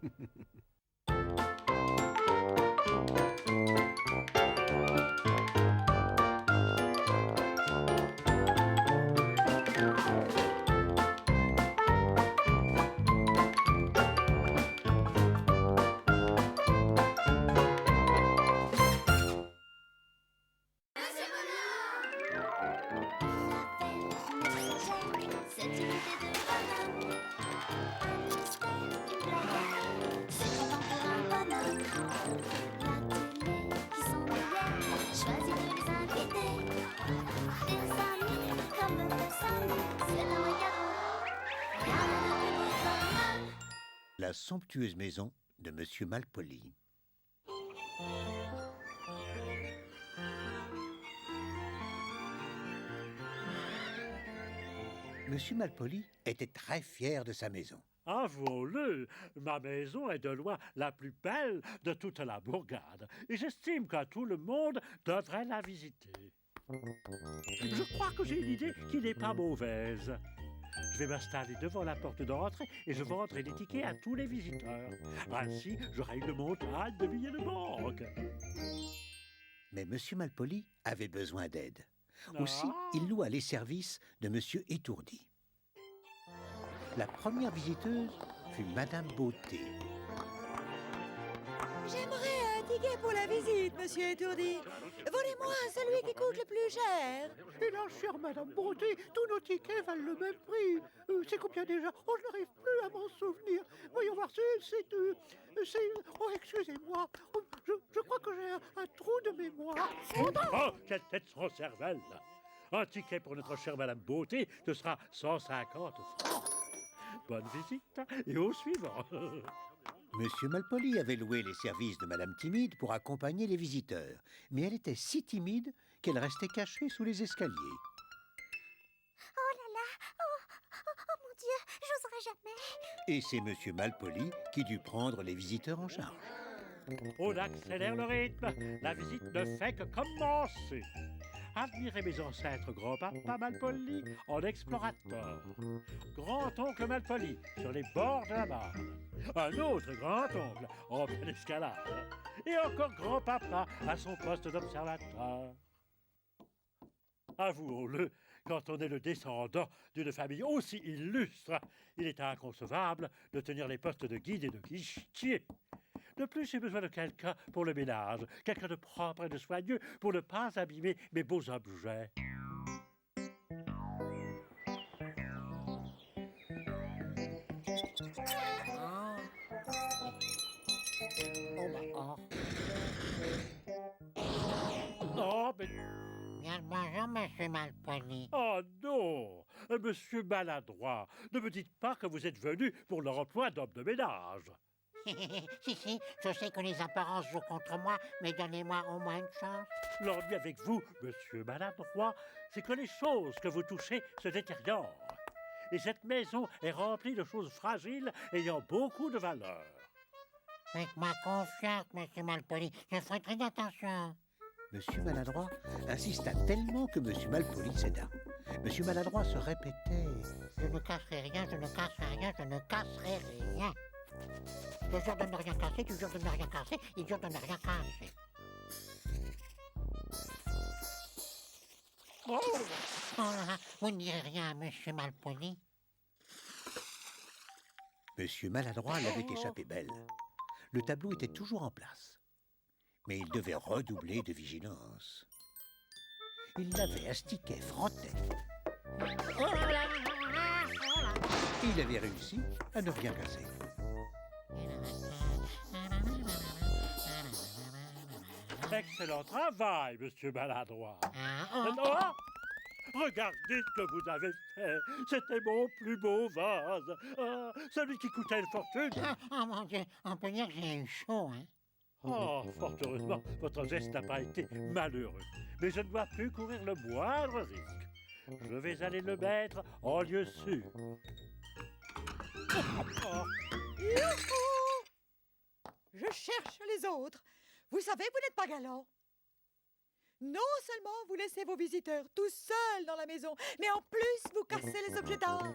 Cette unité de bonhomme, un mystère, une blague. choisi de les inviter. Des amis comme personne, c'est un vrai cadeau. Rien de plus beau comme La somptueuse maison de Monsieur Malpoli. Monsieur Malpoli était très fier de sa maison. Avouons-le, ma maison est de loin la plus belle de toute la bourgade, et j'estime que tout le monde devrait la visiter. Je crois que j'ai une idée qui n'est pas mauvaise. Je vais m'installer devant la porte d'entrée et je vendrai des tickets à tous les visiteurs. Ainsi, j'aurai une montagne de billets de banque. Mais Monsieur Malpoli avait besoin d'aide. Aussi, il loua les services de Monsieur Étourdi. La première visiteuse fut Madame Beauté. J'aimerais un ticket pour la visite, monsieur Étourdi. Volez-moi celui qui coûte le plus cher. Et là, chère Madame Beauté, tous nos tickets valent le même prix. C'est combien déjà? Oh, je n'arrive plus à m'en souvenir. Voyons voir, oh, excusez-moi. Oh, je crois que j'ai un trou de mémoire. Oh, quelle tête sans cervelle! Un ticket pour notre chère Madame Beauté, ce sera 150 francs. Bonne visite et au suivant. Monsieur Malpoli avait loué les services de Madame Timide pour accompagner les visiteurs, mais elle était si timide qu'elle restait cachée sous les escaliers. Oh là là, oh mon Dieu, j'oserais jamais. Et c'est Monsieur Malpoli qui dut prendre les visiteurs en charge. On accélère le rythme. La visite ne fait que commencer. Admirez mes ancêtres grand-papa Malpoli en explorateur. Grand-oncle Malpoli sur les bords de la Marne. Un autre grand-oncle en pleine escalade. Et encore grand-papa à son poste d'observateur. Avouons-le, quand on est le descendant d'une famille aussi illustre, il est inconcevable de tenir les postes de guide et de guichetier. De plus, j'ai besoin de quelqu'un pour le ménage, quelqu'un de propre et de soigneux pour ne pas abîmer mes beaux objets. Oh, mais... Bien le bonjour, monsieur Malpoli. Oh non, monsieur Maladroit, ne me dites pas que vous êtes venu pour le remploi d'homme de ménage. Si, je sais que les apparences jouent contre moi, mais donnez-moi au moins une chance. L'ennui avec vous, monsieur Maladroit, c'est que les choses que vous touchez se détériorent. Et cette maison est remplie de choses fragiles ayant beaucoup de valeur. Faites-moi confiance, monsieur Malpoli, je ferai très attention. Monsieur Maladroit insista tellement que Monsieur Malpoli céda. Monsieur Maladroit se répétait « Je ne casserai rien, je ne casserai rien, je ne casserai rien. Je jure de ne rien casser, tu jures de ne rien casser, il jure de ne rien casser. » Oh là, vous ne direz rien à monsieur Malpoli? Monsieur Maladroit l'avait échappé belle. Le tableau était toujours en place. Mais il devait redoubler de vigilance. Il l'avait astiqué, frottait. Et il avait réussi à ne rien casser. Excellent travail, monsieur Maladroit. Oh, regardez ce que vous avez fait. C'était mon plus beau vase. Ah, celui qui coûtait une fortune. Oh mon Dieu, on peut dire que j'ai eu chaud, hein? Oh, fort heureusement, votre geste n'a pas été malheureux. Mais je ne dois plus courir le moindre risque. Je vais aller le mettre en lieu sûr. Youhou! Je cherche les autres. Vous savez, vous n'êtes pas galant. Non seulement vous laissez vos visiteurs tout seuls dans la maison, mais en plus vous cassez les objets d'art.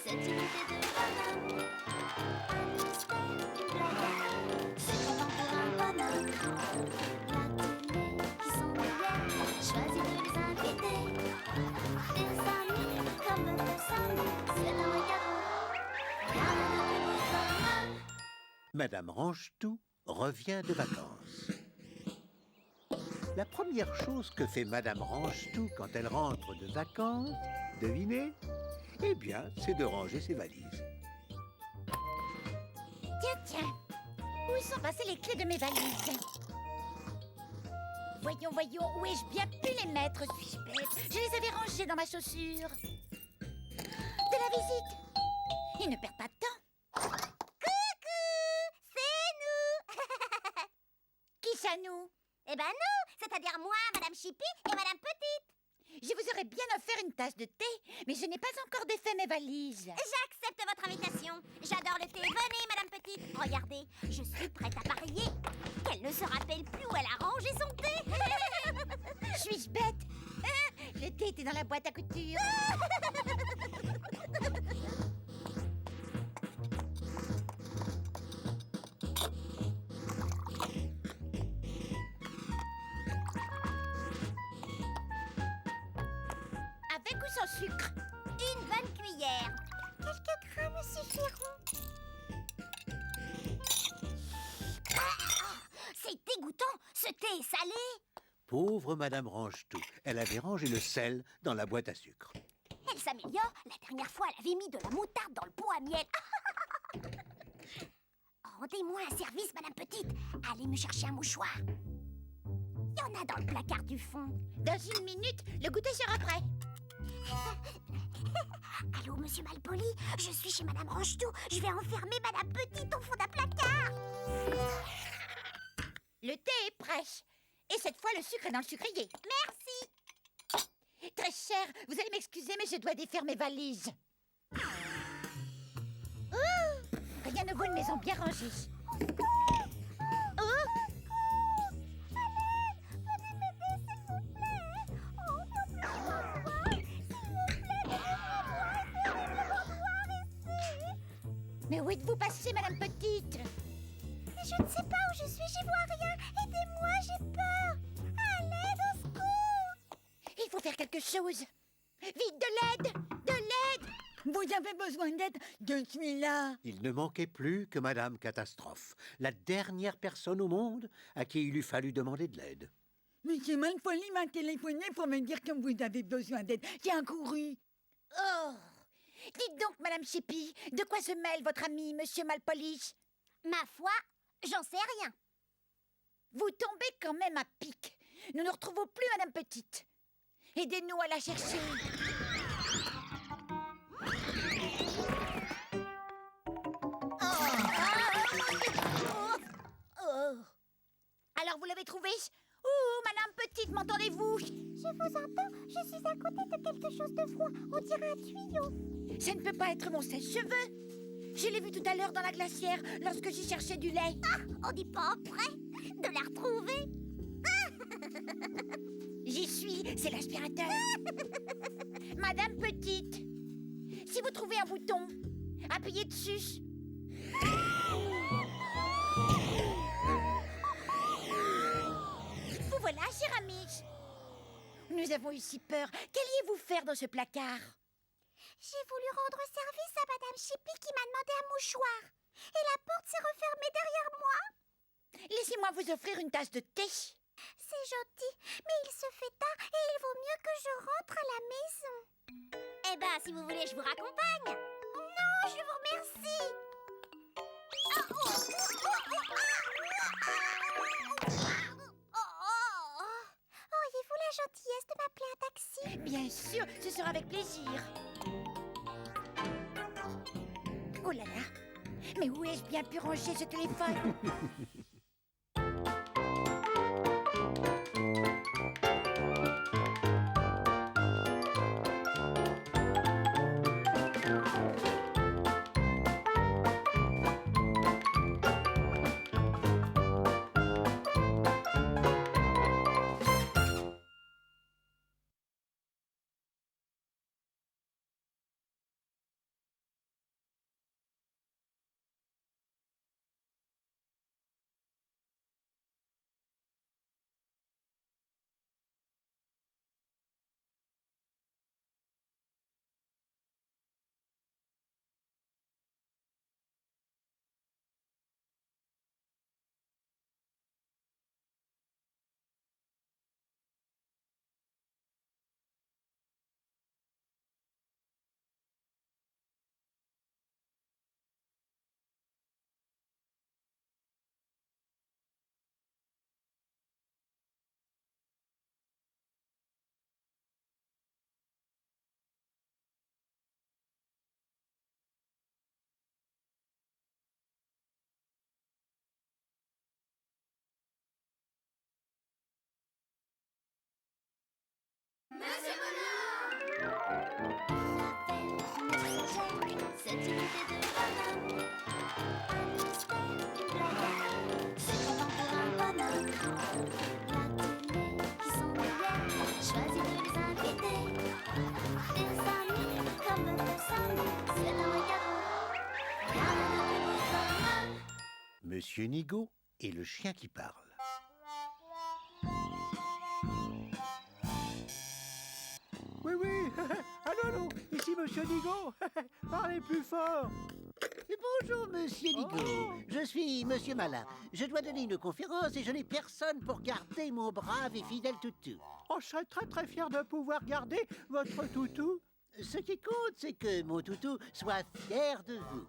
C'est une idée de bonhomme. Alice fait une blague. C'est content pour un bonhomme. La télé qui s'ennuyait choisit de les inviter. Des amis comme personne, c'est un vrai cadeau. Rien de plus bonhomme. Madame Range-Tout revient de vacances. La première chose que fait Madame Range-Tout quand elle rentre de vacances, devinez? Eh bien, c'est de ranger ses valises. Tiens. Où sont passées les clés de mes valises? Voyons, où ai-je bien pu les mettre, suis-je bête? Je les avais rangées dans ma chaussure. De la visite. Ils ne perdent pas de temps. Coucou, c'est nous. Qui ça, nous? Eh ben nous, c'est-à-dire moi, Madame Chippy et Madame Petite. Je vous aurais bien offert une tasse de thé, mais je n'ai pas encore défait mes valises. J'accepte votre invitation. J'adore le thé. Venez, Madame Petite. Regardez, je suis prête à parier qu'elle ne se rappelle plus où elle a rangé son thé. Suis-je bête? Le thé était dans la boîte à couture. Avec ou sans sucre? Une bonne cuillère. Quelques grammes suffiront. C'est dégoûtant. Ce thé est salé. Pauvre Madame Range-Tout, elle avait rangé le sel dans la boîte à sucre. Elle s'améliore. La dernière fois, elle avait mis de la moutarde dans le pot à miel. Rendez-moi un service, Madame Petite. Allez me chercher un mouchoir. Il y en a dans le placard du fond. Dans une minute, le goûter sera prêt. Allô, Monsieur Malpoli, je suis chez Madame Range-Tout. Je vais enfermer Madame Petite au fond d'un placard. Le thé est prêt. Et cette fois, le sucre est dans le sucrier. Merci. Très cher, vous allez m'excuser, mais je dois défaire mes valises. Oh, rien ne vaut une maison bien rangée. Oh, mais où êtes-vous passée, Madame Petite? Je ne sais pas où je suis, j'y vois rien. Aidez-moi, j'ai peur. À l'aide, au secours. Il faut faire quelque chose. Vite, de l'aide! De l'aide! Vous avez besoin d'aide? Je suis là. Il ne manquait plus que Madame Catastrophe, la dernière personne au monde à qui il eût fallu demander de l'aide. Monsieur Malpoli m'a téléphoné pour me dire que vous avez besoin d'aide. J'ai accouru. Oh! Dites donc, Madame Chippy, de quoi se mêle votre ami, Monsieur Malpoli? Ma foi, j'en sais rien. Vous tombez quand même à pic. Nous ne retrouvons plus Madame Petite. Aidez-nous à la chercher. Oh. Alors, vous l'avez trouvée? Ouh, Madame Petite, m'entendez-vous? Je vous entends, je suis à côté de quelque chose de froid. On dirait un tuyau. Ça ne peut pas être mon sèche-cheveux. Je l'ai vu tout à l'heure dans la glacière lorsque j'y cherchais du lait. Ah, on n'est pas prêt de la retrouver. J'y suis, c'est l'aspirateur. Madame Petite, si vous trouvez un bouton, appuyez dessus. Vous voilà, cher ami. Nous avons eu si peur. Qu'alliez-vous faire dans ce placard? J'ai voulu rendre service à Madame Chippy qui m'a demandé un mouchoir. Et la porte s'est refermée derrière moi. Laissez-moi vous offrir une tasse de thé. C'est gentil, mais il se fait tard et il vaut mieux que je rentre à la maison. Eh ben, si vous voulez, je vous raccompagne. Non, je vous remercie. Auriez-vous la gentillesse de m'appeler un taxi? Bien sûr, ce sera avec plaisir. Oh là là, mais où ai-je bien pu ranger ce téléphone? Monsieur Nigaud et le chien qui parle. Oui, oui. Allô, allô, ici Monsieur Nigaud. Parlez plus fort. Bonjour, Monsieur Nigaud. Je suis Monsieur Malin. Je dois donner une conférence et je n'ai personne pour garder mon brave et fidèle toutou. Oh, je serais très très fier de pouvoir garder votre toutou. Ce qui compte, c'est que mon toutou soit fier de vous.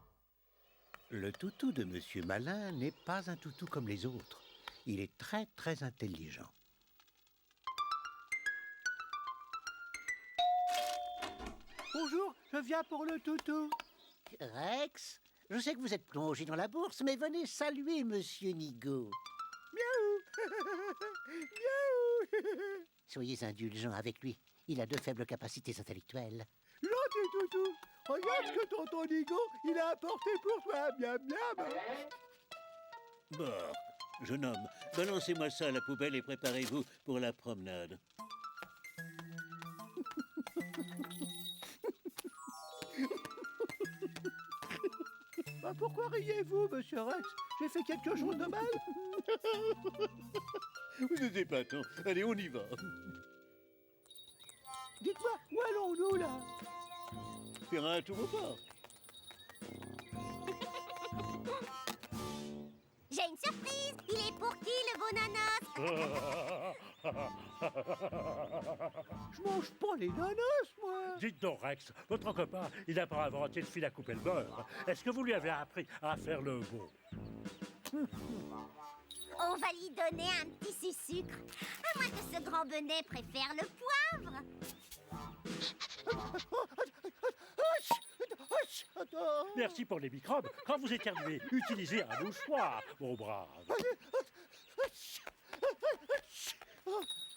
Le toutou de Monsieur Malin n'est pas un toutou comme les autres. Il est très très intelligent. Bonjour, je viens pour le toutou. Rex, je sais que vous êtes plongé dans la bourse, mais venez saluer Monsieur Nigaud. Miaou. Miaou. Soyez indulgents avec lui. Il a de faibles capacités intellectuelles. Gentil toutou. Regarde ce que tonton Nigaud, il a apporté pour toi. Miam, miam. Bon, jeune homme, balancez-moi ça à la poubelle et préparez-vous pour la promenade. Bah, pourquoi riez-vous, monsieur Rex? J'ai fait quelque chose de mal? Vous n'êtes épatant. Allez, on y va. Dites-moi, où allons-nous, là? Faire un tour au parc. J'ai une surprise. Il est pour qui, le bon nanos? Je mange pas les nanas, moi. Dites donc, Rex, votre copain, il n'a pas inventé le fil à couper le beurre. Est-ce que vous lui avez appris à faire le beau? On va lui donner un petit sucre. À moins que ce grand bonnet préfère le poivre. Merci pour les microbes. Quand vous éternuez, utilisez un mouchoir, mon brave.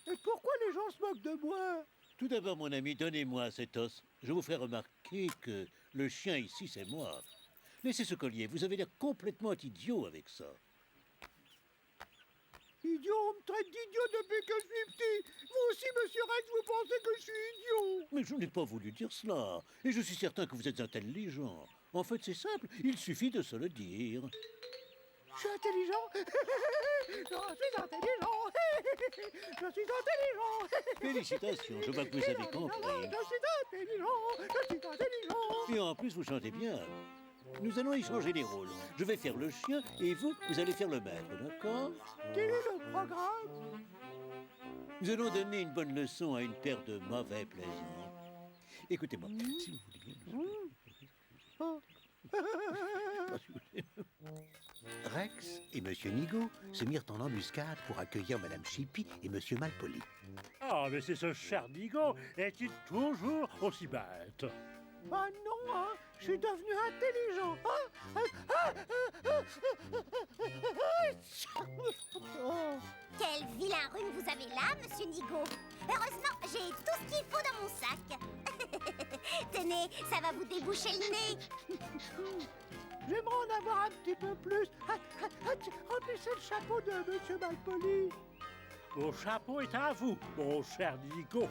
Et pourquoi les gens se moquent de moi? Tout d'abord, mon ami, donnez-moi cet os. Je vous ferai remarquer que le chien ici, c'est moi. Laissez ce collier, vous avez l'air complètement idiot avec ça. Idiot, on me traite d'idiot depuis que je suis petit. Vous aussi, monsieur Rex, vous pensez que je suis idiot? Mais je n'ai pas voulu dire cela. Et je suis certain que vous êtes intelligent. En fait, c'est simple, il suffit de se le dire. Je suis intelligent. Je suis intelligent. Je suis intelligent. Félicitations, je vois que vous avez compris. Je suis intelligent. Je suis intelligent. Et en plus, vous chantez bien. Nous allons échanger les rôles. Je vais faire le chien et vous, vous allez faire le maître, d'accord? Quel est le programme? Nous allons donner une bonne leçon à une paire de mauvais plaisants. Écoutez-moi, si vous voulez bien. Rex et Monsieur Nigaud se mirent en embuscade pour accueillir Madame Chippy et Monsieur Malpoli. Ah, mais c'est ce cher Nigaud. Est-il toujours aussi bête? Ah non, hein, je suis devenu intelligent. Quel vilain rhume vous avez là, monsieur Nigaud. Heureusement, j'ai tout ce qu'il faut dans mon sac. Tenez, ça va vous déboucher le nez. J'aimerais en avoir un petit peu plus. Remplissez le chapeau de monsieur Malpoli. Mon chapeau est à vous, mon cher Nigaud.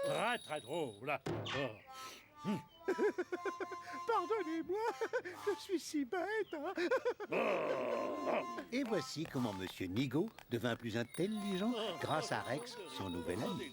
Très très drôle. Pardonnez-moi, je suis si bête. Hein. Et voici comment Monsieur Nigaud devint plus intelligent grâce à Rex, son nouvel ami.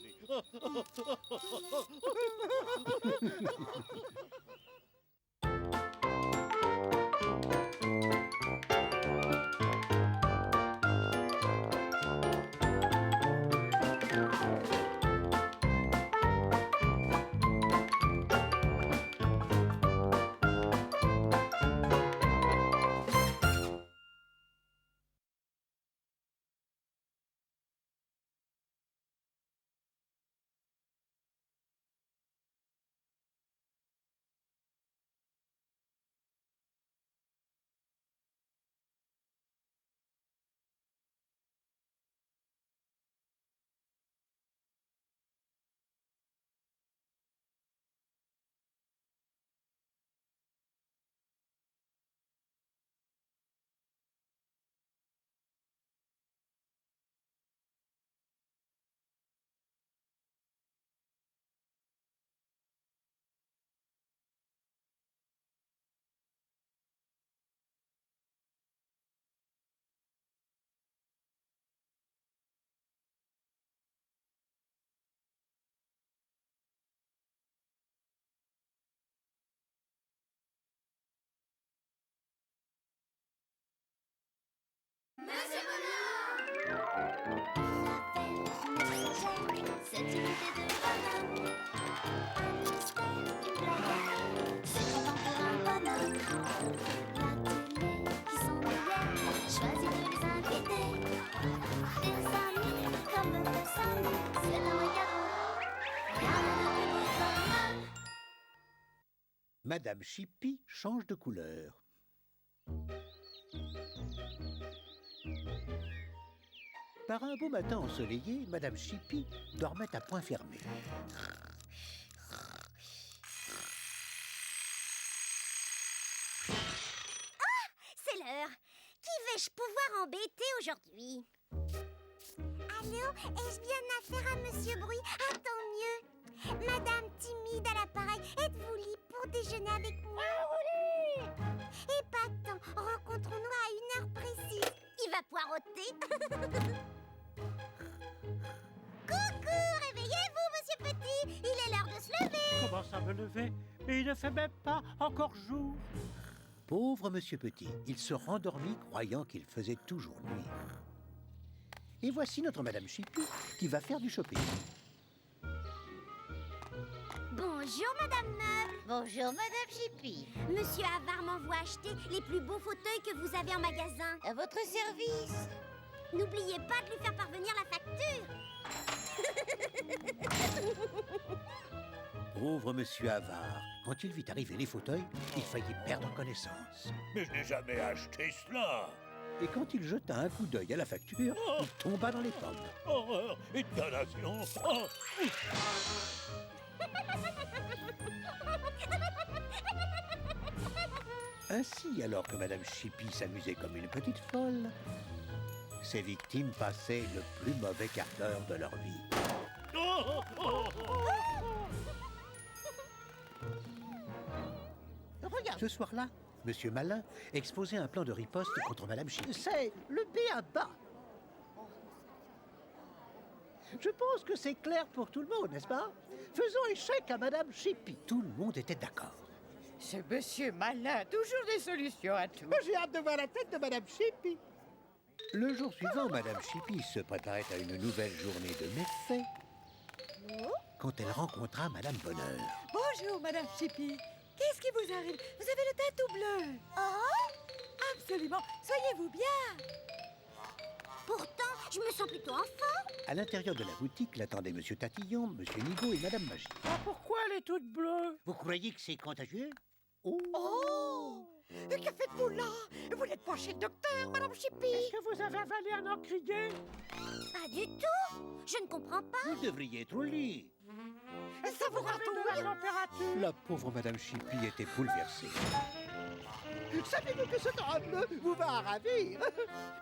choisi de les inviter. Des amis comme personne, c'est un vrai cadeau. Rien de plus bonheur. Madame Chippy change de couleur. Par un beau matin ensoleillé, Madame Chippy dormait à point fermé. C'est l'heure. Qui vais-je pouvoir embêter aujourd'hui? Allô, ai-je bien affaire à Monsieur Bruit? Ah, tant mieux. Madame Timide à l'appareil, êtes-vous libre pour déjeuner avec moi? Oui. Épatant, rencontrons-nous à 1 heure précise. Il va poireauter. Coucou, réveillez-vous, Monsieur Petit. Il est l'heure de se lever. Comment ça me lever? Mais il ne fait même pas encore jour. Pauvre Monsieur Petit, il se rendormit croyant qu'il faisait toujours nuit. Et voici notre Madame Chippy qui va faire du shopping. Bonjour, Madame Meuble. Bonjour, Madame Chippy. Monsieur Havard m'envoie acheter les plus beaux fauteuils que vous avez en magasin. À votre service. N'oubliez pas de lui faire parvenir la facture. Pauvre Monsieur Havard, quand il vit arriver les fauteuils, il faillit perdre connaissance. Mais je n'ai jamais acheté cela. Et quand il jeta un coup d'œil à la facture, il tomba dans les pommes. Horreur et damnation. Oh. Ainsi, alors que Madame Chippy s'amusait comme une petite folle, ses victimes passaient le plus mauvais quart d'heure de leur vie. Oh, oh, oh. Regarde, Ce soir-là, Monsieur Malin exposait un plan de riposte contre Madame Chippy. c'est le B.A.-ba. Je pense que c'est clair pour tout le monde, n'est-ce pas? Faisons échec à Madame Chippy. Tout le monde était d'accord. C'est Monsieur Malin, toujours des solutions à tout. J'ai hâte de voir la tête de Madame Chippy. Le jour suivant, Madame Chippy se préparait à une nouvelle journée de méfaits quand elle rencontra Madame Bonheur. Bonjour, Madame Chippy. Qu'est-ce qui vous arrive? Vous avez le teint tout bleu. Oh, Absolument. Soyez-vous bien. pourtant, je me sens plutôt en forme. À l'intérieur de la boutique l'attendaient Monsieur Tatillon, Monsieur Nigaud et Madame Magie. Ah, pourquoi elle est toute bleue? Vous croyez que c'est contagieux? Oh! Que faites-vous là? Vous n'êtes pas chez le docteur, Madame Chippy? Est-ce que vous avez avalé un encrier? Pas du tout. Je ne comprends pas. Vous devriez être au lit. Ça vous Vous avez de la température? La pauvre Madame Chippy était bouleversée. Savez-vous que ce drap bleu vous va ravir?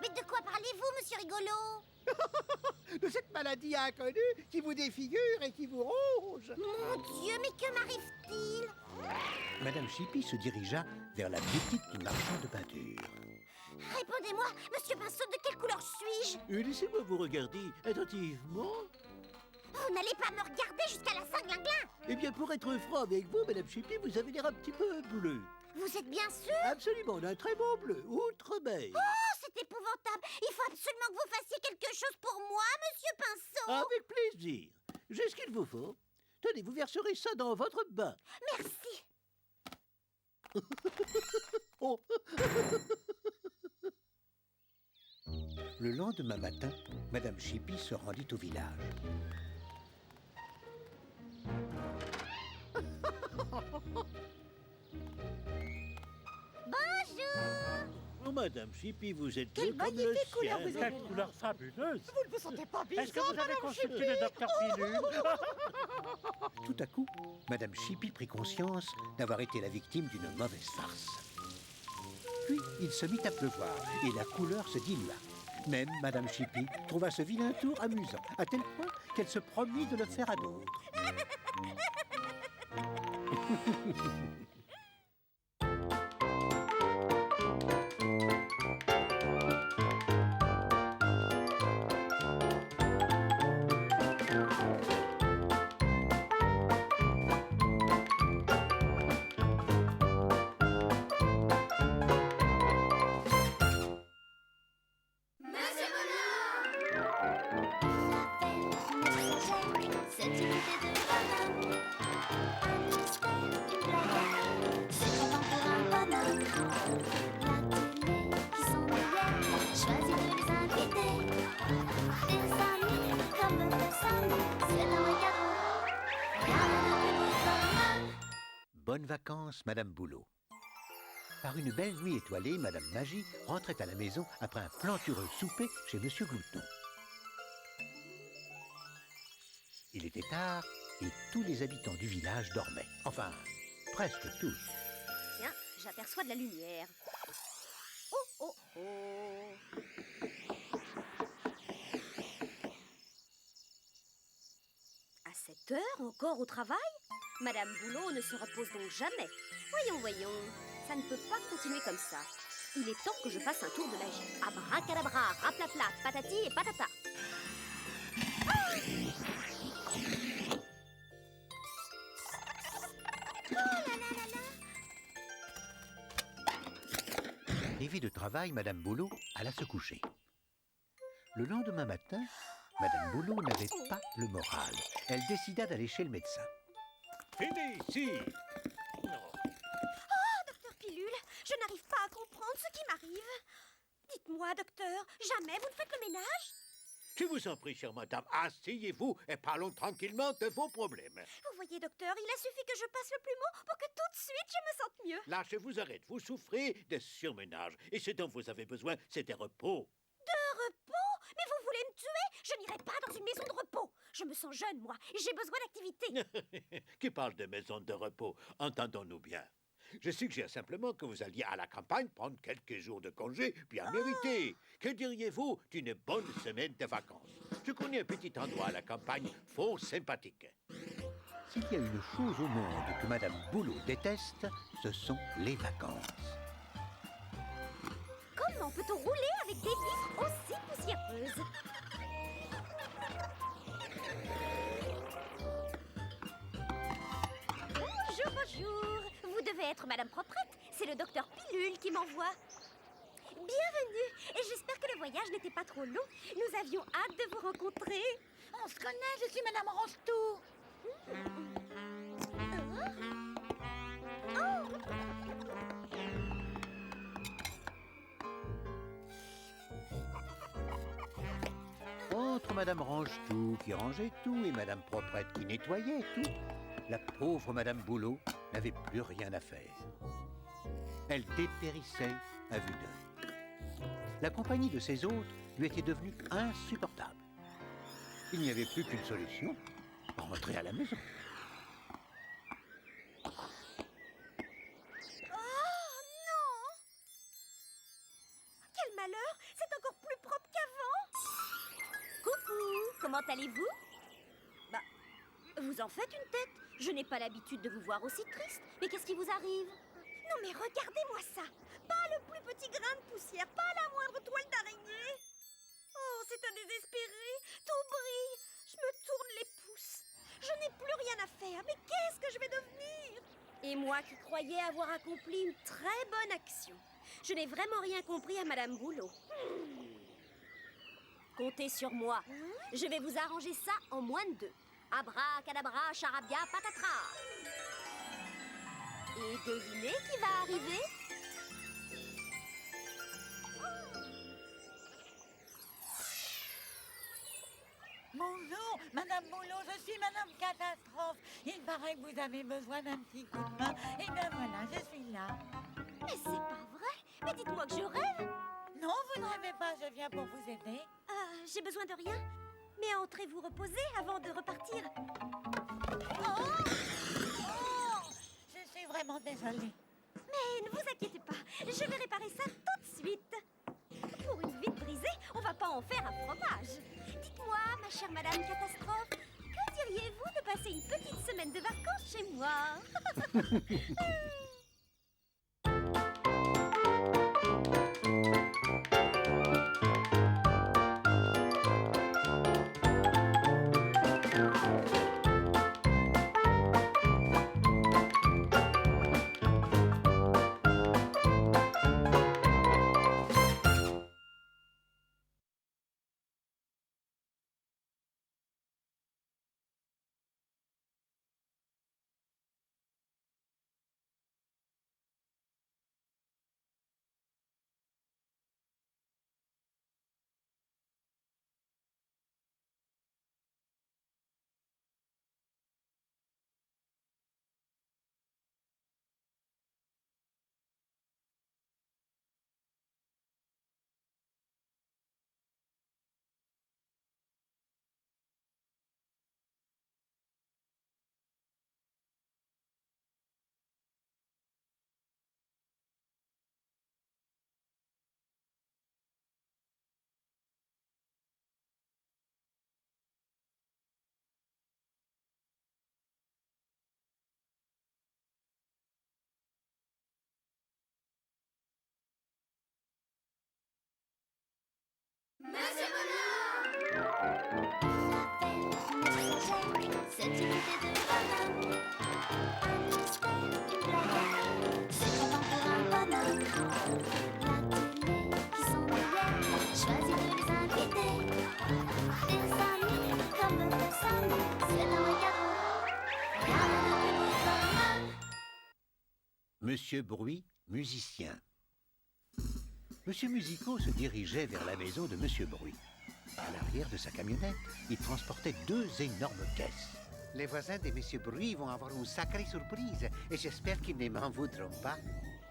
Mais de quoi parlez-vous, Monsieur Rigolo? De cette maladie inconnue qui vous défigure et qui vous ronge. Mon Dieu, mais que m'arrive-t-il? Madame Chippy se dirigea vers la boutique du marchand de peinture. Répondez-moi, Monsieur Pinceau, de quelle couleur suis-je? Laissez-moi vous regarder attentivement. Vous n'allez pas me regarder jusqu'à la Saint-Glinglin. Eh bien, pour être franc avec vous, Madame Chippy, vous avez l'air un petit peu bleu. Vous êtes bien sûr? Absolument, d'un très bon bleu, outre-mer. Oh, c'est épouvantable. Il faut absolument que vous fassiez quelque chose pour moi, Monsieur Pinceau. Avec plaisir. J'ai ce qu'il vous faut. Tenez, vous verserez ça dans votre bain. Merci. Oh. Le lendemain matin, Madame Chippy se rendit au village. Bonjour. Oh, Madame Chippy, vous êtes Quelle bleue comme le magnifique couleur ciel. vous avez. Quelle couleur fabuleuse! Vous ne vous sentez pas bizarre, Est-ce que vous avez Madame consulté Chippy? le docteur Pilule? Tout à coup, Madame Chippy prit conscience d'avoir été la victime d'une mauvaise farce. Puis, il se mit à pleuvoir et la couleur se dilua. Même Madame Chippy trouva ce vilain tour amusant, à tel point qu'elle se promit de le faire à d'autres. Monsieur Bonheur! La verge messagère, cette idée de bonhomme. Un mystère, une blague. vacances Madame Boulot. Par une belle nuit étoilée, Madame Magie rentrait à la maison après un plantureux souper chez Monsieur Glouton. Il était tard et tous les habitants du village dormaient. Enfin, presque tous. Tiens, j'aperçois de la lumière. Oh, oh, oh. À cette heure, encore au travail? Madame Boulot ne se repose donc jamais. Voyons, voyons. Ça ne peut pas continuer comme ça. Il est temps que je fasse un tour de magie. Abracadabra, raplapla, patati et patata. Privée de travail, Madame Boulot alla se coucher. Le lendemain matin, Madame Boulot n'avait pas le moral. Elle décida d'aller chez le médecin. Fini ici. Docteur Pilule, je n'arrive pas à comprendre ce qui m'arrive. Dites-moi, docteur, jamais vous ne faites le ménage? Je vous en prie, chère madame, asseyez-vous et parlons tranquillement de vos problèmes. Vous voyez, docteur, il a suffi que je passe le plumeau pour que tout de suite je me sente mieux. Là, je vous arrête. Vous souffrez de surménage. Et ce dont vous avez besoin, c'est de repos. De repos? Mais vous voulez me tuer? Je n'irai pas dans une maison de repos. Je me sens jeune, moi, et j'ai besoin d'activité. Qui parle de maison de repos? Entendons-nous bien. Je suggère simplement que vous alliez à la campagne prendre quelques jours de congé bien mérités. Que diriez-vous d'une bonne semaine de vacances? Je connais un petit endroit à la campagne fort sympathique. S'il y a une chose au monde que Madame Boulot déteste, ce sont les vacances. Comment peut-on rouler avec des vitres aussi poussiéreuses? Bonjour, bonjour. Vous devez être Madame Proprette. C'est le docteur Pilule qui m'envoie. Bienvenue. Et j'espère que le voyage n'était pas trop long. Nous avions hâte de vous rencontrer. On se connaît, je suis Madame Range-Tout. Entre Madame Range-Tout qui rangeait tout et Madame Proprette qui nettoyait tout, la pauvre Madame Boulot n'avait plus rien à faire. Elle dépérissait à vue d'œil. La compagnie de ses hôtes lui était devenue insupportable. Il n'y avait plus qu'une solution, rentrer à la maison. Oh non! Quel malheur! C'est encore plus propre qu'avant! Coucou! Comment allez-vous? Bah, vous en faites une tête. Je n'ai pas l'habitude de vous voir aussi triste. Mais qu'est-ce qui vous arrive? Non mais regardez-moi ça! Pas le plus petit grain de poussière, pas la moindre toile d'araignée! Oh, c'est un désespéré! Tout brille! Je me tourne les pouces! Je n'ai plus rien à faire, mais qu'est-ce que je vais devenir? Et moi qui croyais avoir accompli une très bonne action. Je n'ai vraiment rien compris à Madame Boulot. Comptez sur moi. Je vais vous arranger ça en moins de 2. Abracadabra, charabia, patatras. Et devinez qui va arriver? Bonjour, Madame Boulot, je suis Madame Catastrophe. Il paraît que vous avez besoin d'un petit coup de main. Et bien voilà, je suis là. Mais c'est pas vrai! Mais dites-moi que je rêve! Non, vous ne rêvez pas, je viens pour vous aider. J'ai besoin de rien. Mais entrez vous reposer avant de repartir. Oh, je suis vraiment désolée. Mais ne vous inquiétez pas, je vais réparer ça tout de suite. Pour une vitre brisée, on va pas en faire un fromage. Dites-moi, ma chère Madame Catastrophe, que diriez-vous de passer une petite semaine de vacances chez moi? Cette idée de bonhomme, un mystère, une blague, c'est content pour un bonhomme. La télé qui s'ennuyait, choisit de les inviter. Des amis comme des amis, c'est un cadeau. Rien de plus beau bonhomme. Monsieur Bruit, musicien. Monsieur Musico se dirigeait vers la maison de Monsieur Bruit. À l'arrière de sa camionnette, il transportait 2 énormes caisses. Les voisins de Monsieur Bruit vont avoir une sacrée surprise et j'espère qu'ils ne m'en voudront pas.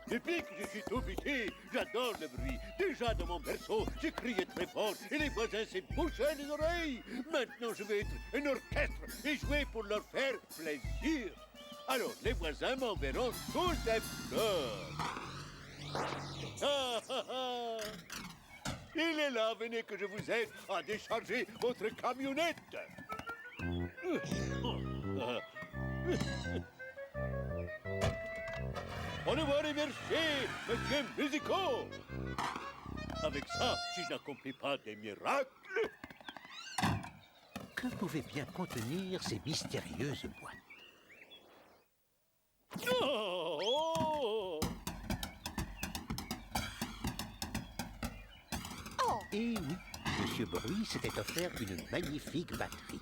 Depuis que je suis tout petit, j'adore le bruit. Déjà dans mon berceau, je criais très fort et les voisins se bouchaient les oreilles. Maintenant, je vais être un orchestre et jouer pour leur faire plaisir. Alors, les voisins m'enverront tous des fleurs. Ah, ah, ah. Il est là, venez que je vous aide à décharger votre camionnette. Au revoir et merci, monsieur Musico. Avec ça, si je n'accomplis pas des miracles... Que pouvaient bien contenir ces mystérieuses boîtes? Oh! Et oui, Monsieur Bruit s'était offert une magnifique batterie.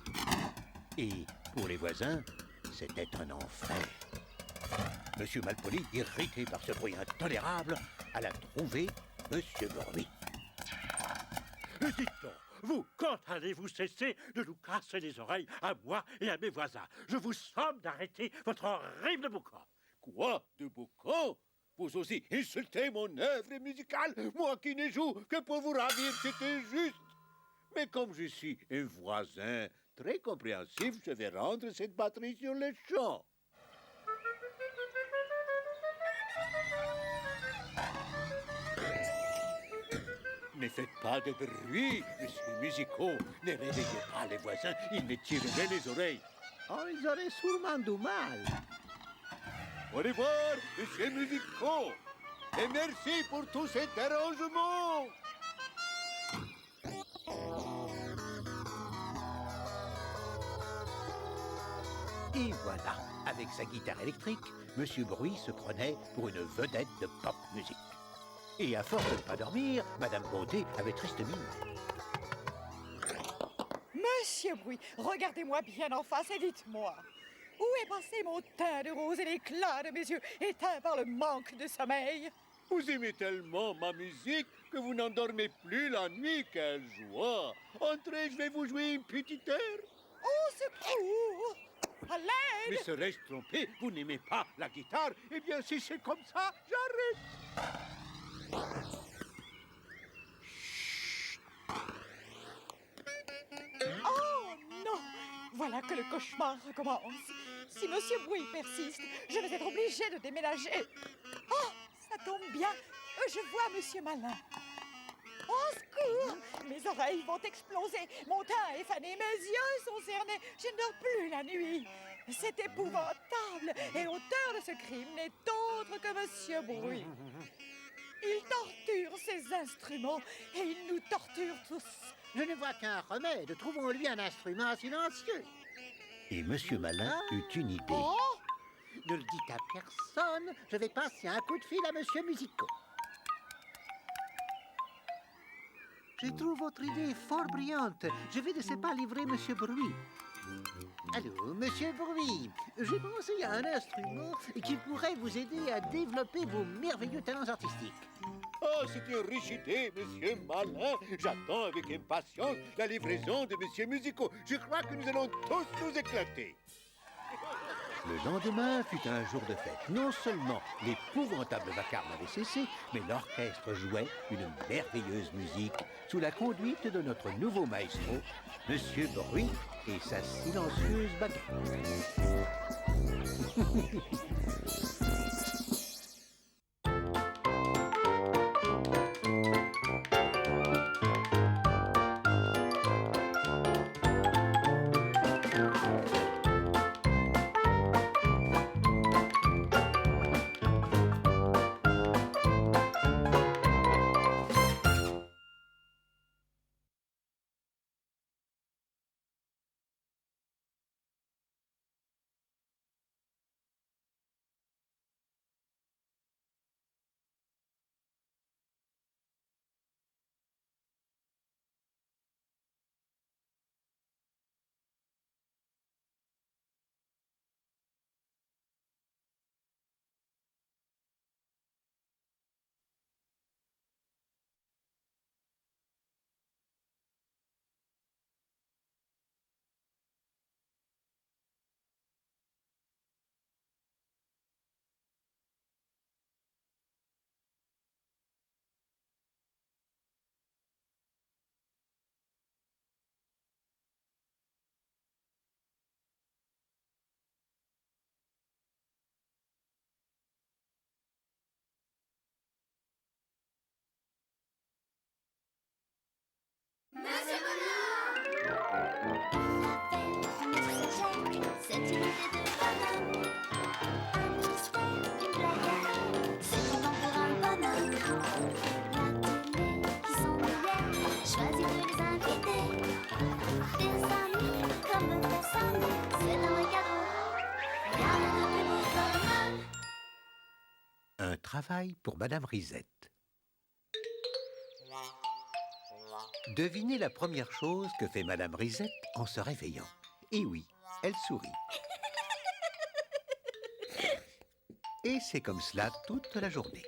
Et pour les voisins, c'était un enfer. Monsieur Malpoli, irrité par ce bruit intolérable, alla trouver Monsieur Bruit. Dites donc, vous, quand allez-vous cesser de nous casser les oreilles à moi et à mes voisins? Je vous somme d'arrêter votre horrible boucan. Quoi? De boucan? Vous aussi insultez mon œuvre musicale, moi qui ne joue que pour vous ravir, c'est injuste. Mais comme je suis un voisin très compréhensif, je vais rendre cette batterie sur le champ. Ne faites pas de bruit, monsieur Musico. Ne réveillez pas les voisins, ils me tireraient les oreilles. Oh, ils auraient sûrement du mal. Au revoir, monsieur Musico. Et merci pour tout cet arrangement. Et voilà, avec sa guitare électrique, Monsieur Bruit se prenait pour une vedette de pop musique. Et à force de ne pas dormir, Madame Bonté avait triste mine. Monsieur Bruit, regardez-moi bien en face et dites-moi. Où est passé mon teint de rose et l'éclat de mes yeux éteints par le manque de sommeil? Vous aimez tellement ma musique que vous n'endormez plus la nuit. Quelle joie! Entrez, je vais vous jouer une petite air. Au secours! À l'aide! Mais serais-je trompé? Vous n'aimez pas la guitare? Eh bien, si c'est comme ça, j'arrête. Oh non! Voilà que le cauchemar recommence. Si Monsieur Bruit persiste, je vais être obligée de déménager. Oh, ça tombe bien. Je vois Monsieur Malin. Au secours! Mes oreilles vont exploser. Mon teint est fané, mes yeux sont cernés. Je ne dors plus la nuit. C'est épouvantable. Et l'auteur de ce crime n'est autre que Monsieur Bruit. Il torture ses instruments et il nous torture tous. Je ne vois qu'un remède. Trouvons-lui un instrument silencieux. Et Monsieur Malin eut une idée. Oh! Ne le dites à personne. Je vais passer un coup de fil à Monsieur Musico. Je trouve votre idée fort brillante. Je vais de ce pas livrer Monsieur Bruit. Allô, Monsieur Bruit. J'ai pensé à un instrument qui pourrait vous aider à développer vos merveilleux talents artistiques. Oh, c'est une riche idée, monsieur Malin. J'attends avec impatience la livraison de monsieur Musico. Je crois que nous allons tous nous éclater. Le lendemain fut un jour de fête. Non seulement l'épouvantable vacarme avait cessé, mais l'orchestre jouait une merveilleuse musique sous la conduite de notre nouveau maestro, Monsieur Bruit et sa silencieuse baguette. travail pour Madame Risette. Devinez la première chose que fait Madame Risette en se réveillant. Et oui, elle sourit. Et c'est comme cela toute la journée.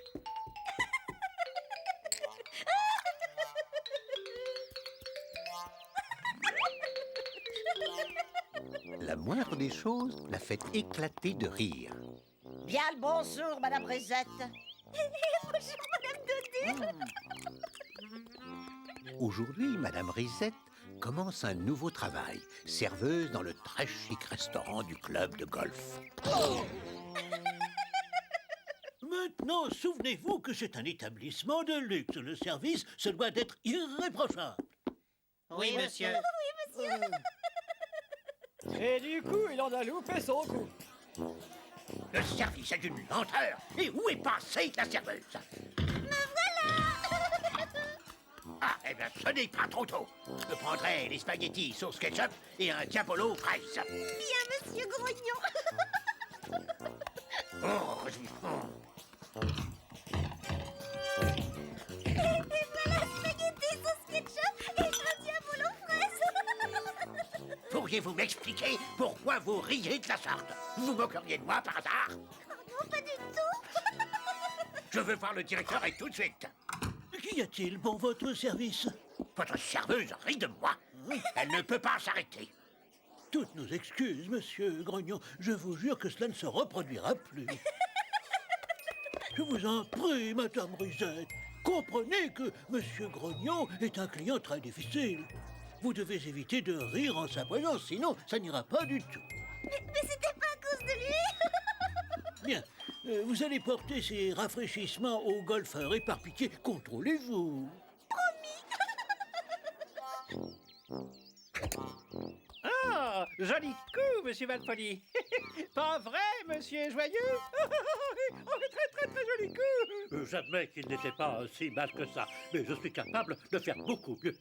La moindre des choses la fait éclater de rire. Bien le bonjour, Madame Risette. Bonjour, Madame Dodé. Aujourd'hui, Madame Risette commence un nouveau travail, serveuse dans le très chic restaurant du club de golf. Maintenant, souvenez-vous que c'est un établissement de luxe. Le service se doit d'être irréprochable. Oui, monsieur. Oui, monsieur. Et du coup, il en a loupé son coup. Le service est d'une lenteur. Et où est passée la serveuse? Ah, eh bien, ce n'est pas trop tôt. Je prendrai les spaghettis sauce ketchup et un diabolo fraise. Bien, monsieur Grognon. Oh, Et voilà, spaghetti, sauce ketchup et un diabolo fraise. pourriez-vous m'expliquer pourquoi vous riez de la sorte? Vous moqueriez de moi par hasard? Oh non, pas du tout. Je veux voir le directeur et tout de suite. Qu'y a-t-il pour votre service? Votre serveuse rit de moi. Elle ne peut pas s'arrêter. Toutes nos excuses, monsieur Grognon. Je vous jure que cela ne se reproduira plus. Je vous en prie, Madame Risette. Comprenez que monsieur Grognon est un client très difficile. Vous devez éviter de rire en sa présence, sinon ça n'ira pas du tout. Mais c'était pas à cause de lui. Bien, vous allez porter ces rafraîchissements aux golfeurs et par pitié, contrôlez-vous. Ah, joli coup, monsieur Malpoli. Pas vrai, monsieur Joyeux? Oh, très joli coup. J'admets qu'il n'était pas si mal que ça, mais je suis capable de faire beaucoup mieux.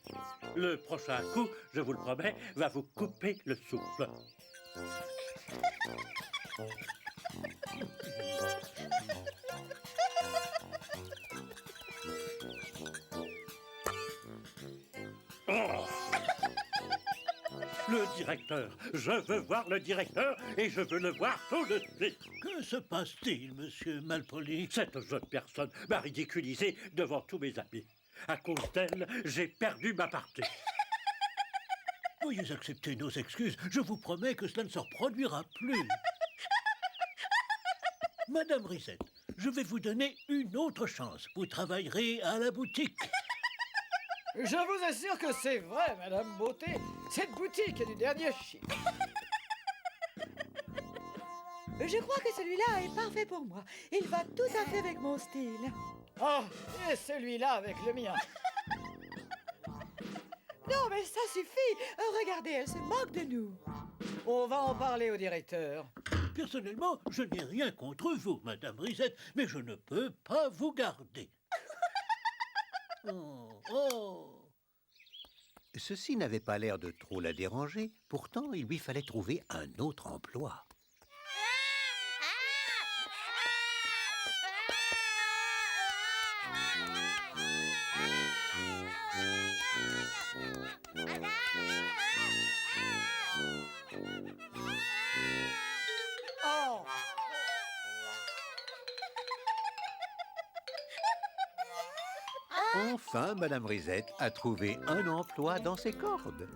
Le prochain coup, je vous le promets, va vous couper le souffle. Oh. Le directeur, je veux voir le directeur et je veux le voir tout de suite. Que se passe-t-il, monsieur Malpoli? Cette jeune personne m'a ridiculisé devant tous mes amis. À cause d'elle, j'ai perdu ma partie. Veuillez accepter nos excuses. Je vous promets que cela ne se reproduira plus. Madame Risette, je vais vous donner une autre chance. Vous travaillerez à la boutique. Je vous assure que c'est vrai, Madame Beauté. Cette boutique est du dernier chiffre. Je crois que celui-là est parfait pour moi. Il va tout à fait avec mon style. Oh, et celui-là avec le mien. Non, mais ça suffit. Regardez, elle se moque de nous. On va en parler au directeur. Personnellement, je n'ai rien contre vous, Madame Risette, mais je ne peux pas vous garder. Oh. Ceci n'avait pas l'air de trop la déranger, pourtant il lui fallait trouver un autre emploi. Oh! Enfin, Madame Risette a trouvé un emploi dans ses cordes.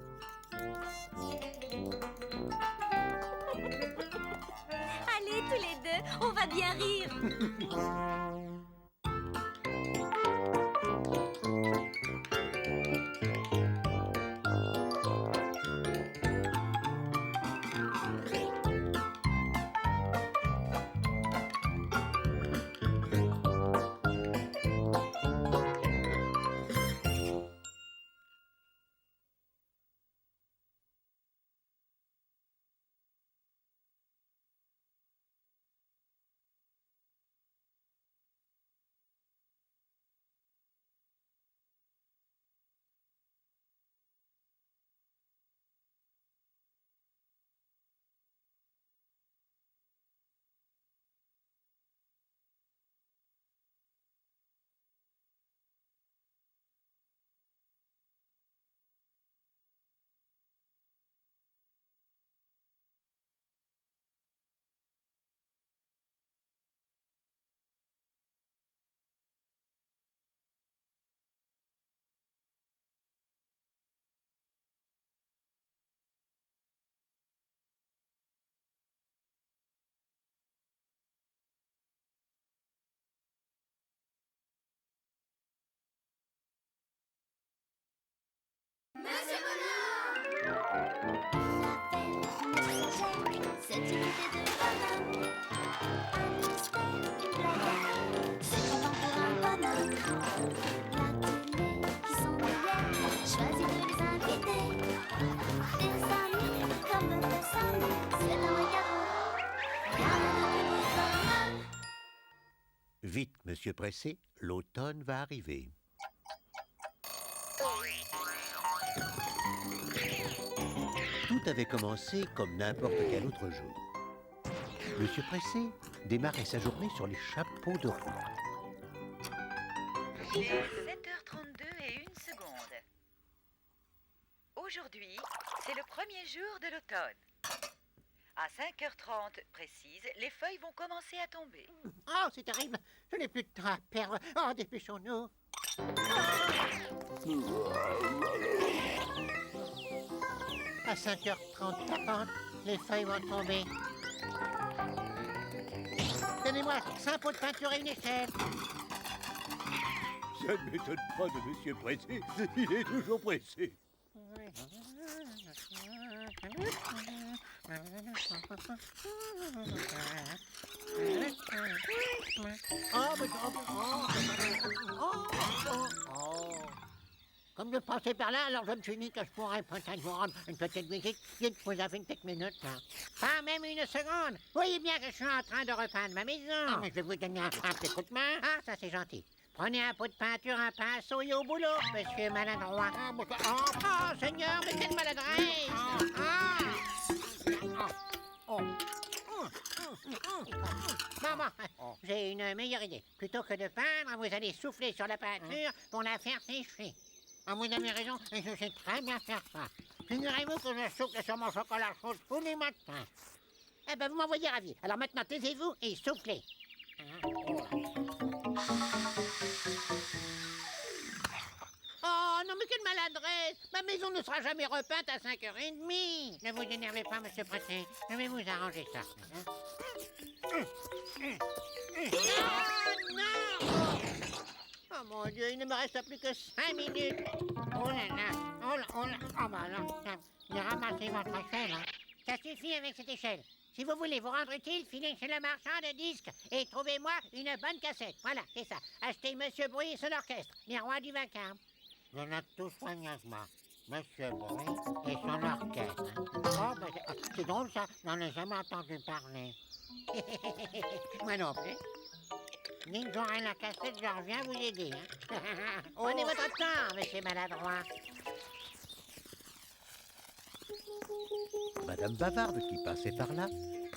Allez, tous les deux, on va bien rire. Vite, monsieur Pressé, l'automne va arriver. Tout avait commencé comme n'importe quel autre jour. Monsieur Pressé démarrait sa journée sur les chapeaux de roue. Il est 7h32 et 1 seconde. Aujourd'hui, c'est le premier jour de l'automne. À 5h30 précise, les feuilles vont commencer à tomber. Oh, c'est terrible. Je n'ai plus de temps à perdre. Oh, dépêchons-nous. À 5h30, les feuilles vont tomber. Donnez-moi 5 pots de peinture et une échelle. Ça ne m'étonne pas de monsieur Pressé. Il est toujours pressé. Comme je passais par là, alors je me suis dit que je pourrais peut-être vous rendre une petite visite. Dites, vous avez une petite minute, là. Pas même une seconde. Vous voyez bien que je suis en train de repeindre ma maison. Mais je vais vous donner un petit coup de main. Ah, ça c'est gentil. Prenez un pot de peinture, un pinceau et au boulot, monsieur maladroit. Oh, Seigneur, mais quelle maladresse! Bon, j'ai une meilleure idée. Plutôt que de peindre, vous allez souffler sur la peinture pour la faire sécher. Vous avez raison, et je sais très bien faire ça. Figurez-vous que je souffle sur mon chocolat chaud tous les matins. Eh ben, vous m'envoyez ravi. Alors maintenant, taisez-vous et soufflez. Oh non, mais quelle maladresse! Ma maison ne sera jamais repeinte à 5h30. Ne vous énervez pas, monsieur Pressé. Je vais vous arranger ça. Oh non! Oh mon Dieu, il ne me reste plus que 5 minutes. Oh là là, oh là, oh bah non, j'ai ramassé votre échelle. Hein. Ça suffit avec cette échelle. Si vous voulez vous rendre utile, filez chez le marchand de disques et trouvez-moi une bonne cassette. Voilà, c'est ça. Achetez Monsieur Bruit et son orchestre, les rois du vacarme. Je note tout soigneusement. Monsieur Bruit et son orchestre. Oh, ben, c'est drôle ça, j'en ai jamais entendu parler. Moi non plus. Dès que j'aurai la cassette, je reviens vous aider. Hein. Prenez votre temps, monsieur maladroit. Madame Bavarde, qui passait par là,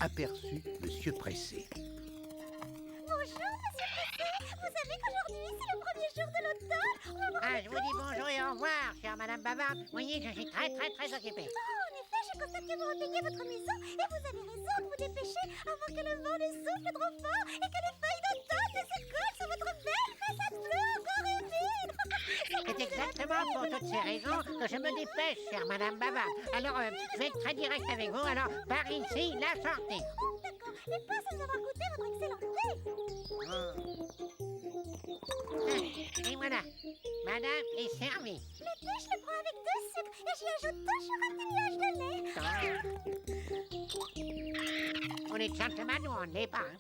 aperçut monsieur Pressé. Bonjour, monsieur Pressé. Vous savez qu'aujourd'hui, c'est le premier jour de l'automne. Ah, je vous dis bonjour et au revoir, chère Madame Bavarde. Vous voyez, je suis très occupée. Oh, en effet, je constate que vous repeignez votre maison et vous avez raison de vous dépêcher avant que le vent ne souffle trop fort et que les feuilles d'automne ne se collent sur votre belle façade bleue encore humide. C'est exactement pour toutes ces raisons que je me dépêche, chère Madame Bavarde. Alors, je vais être très direct avec vous, alors par ici, la sortie. Oh, d'accord, mais pas sans avoir goûté votre excellent thé. Et voilà, madame est servie. Le thé, je le prends avec 2 sucres et j'y ajoute toujours un petit nuage de lait. On est gentleman ou on ne l'est pas, hein?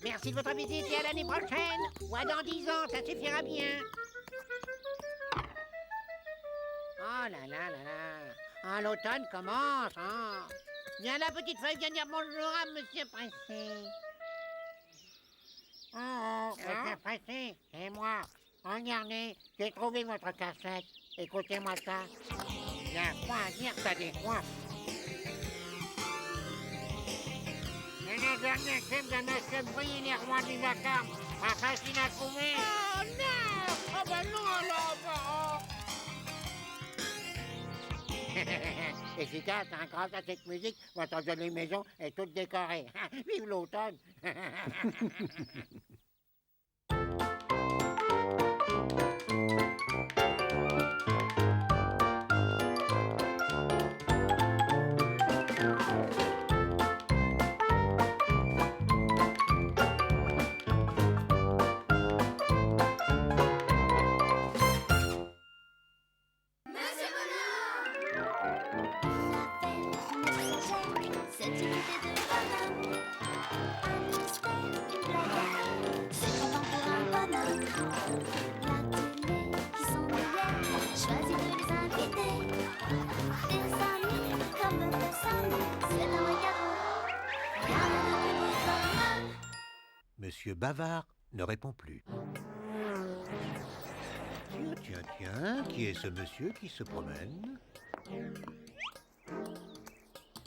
Merci de votre visite et à l'année prochaine. Ou à dans 10 ans, ça suffira bien. Oh là là là là. Ah, l'automne commence, hein. Viens la petite feuille, viens dire bonjour à monsieur Pressé. Oh, monsieur Pressé, c'est moi. Regardez, j'ai trouvé votre cassette. Écoutez-moi ça. Il y a quoi à dire, ça des quoi. C'est le dernier film de Monsieur Bruit, les rois du vacarme. Pas facile à trouver. Oh non! Oh ben non alors! Efficace, hein, grâce à cette musique, votre jolie maison est toute décorée. Vive l'automne! Cette idée de bonhomme, un mystère, une blague. Monsieur Bavard ne répond plus. Tiens, qui est ce monsieur qui se promène?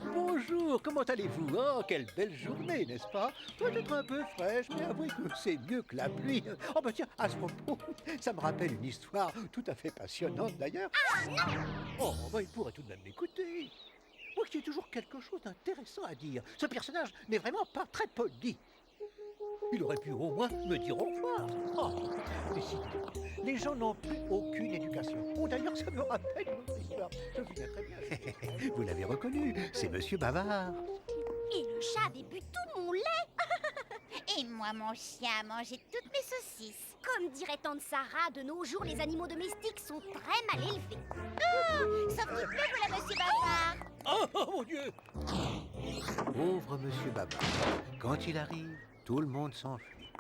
Bonjour, comment allez-vous? Oh, quelle belle journée, n'est-ce pas? Peut-être un peu fraîche, mais avouez que c'est mieux que la pluie. Oh, bah tiens, à ce propos, ça me rappelle une histoire tout à fait passionnante d'ailleurs. Oh, bah il pourrait tout de même m'écouter. Moi qui ai toujours quelque chose d'intéressant à dire. Ce personnage n'est vraiment pas très poli. Il aurait pu au moins me dire au revoir. Oh, mais si, les gens n'ont plus aucune éducation. Oh, d'ailleurs, ça me rappelle une autre histoire. Je me souviens très bien. Vous l'avez reconnu, c'est Monsieur Bavard. Et le chat avait bu tout mon lait. Et moi, mon chien a mangé toutes mes saucisses. Comme dirait tante Sarah, de nos jours, les animaux domestiques sont très mal élevés. Oh, sauf qu'il pleut, voilà, monsieur Bavard. Oh, mon Dieu! Pauvre Monsieur Bavard. Quand il arrive, tout le monde s'enfuit.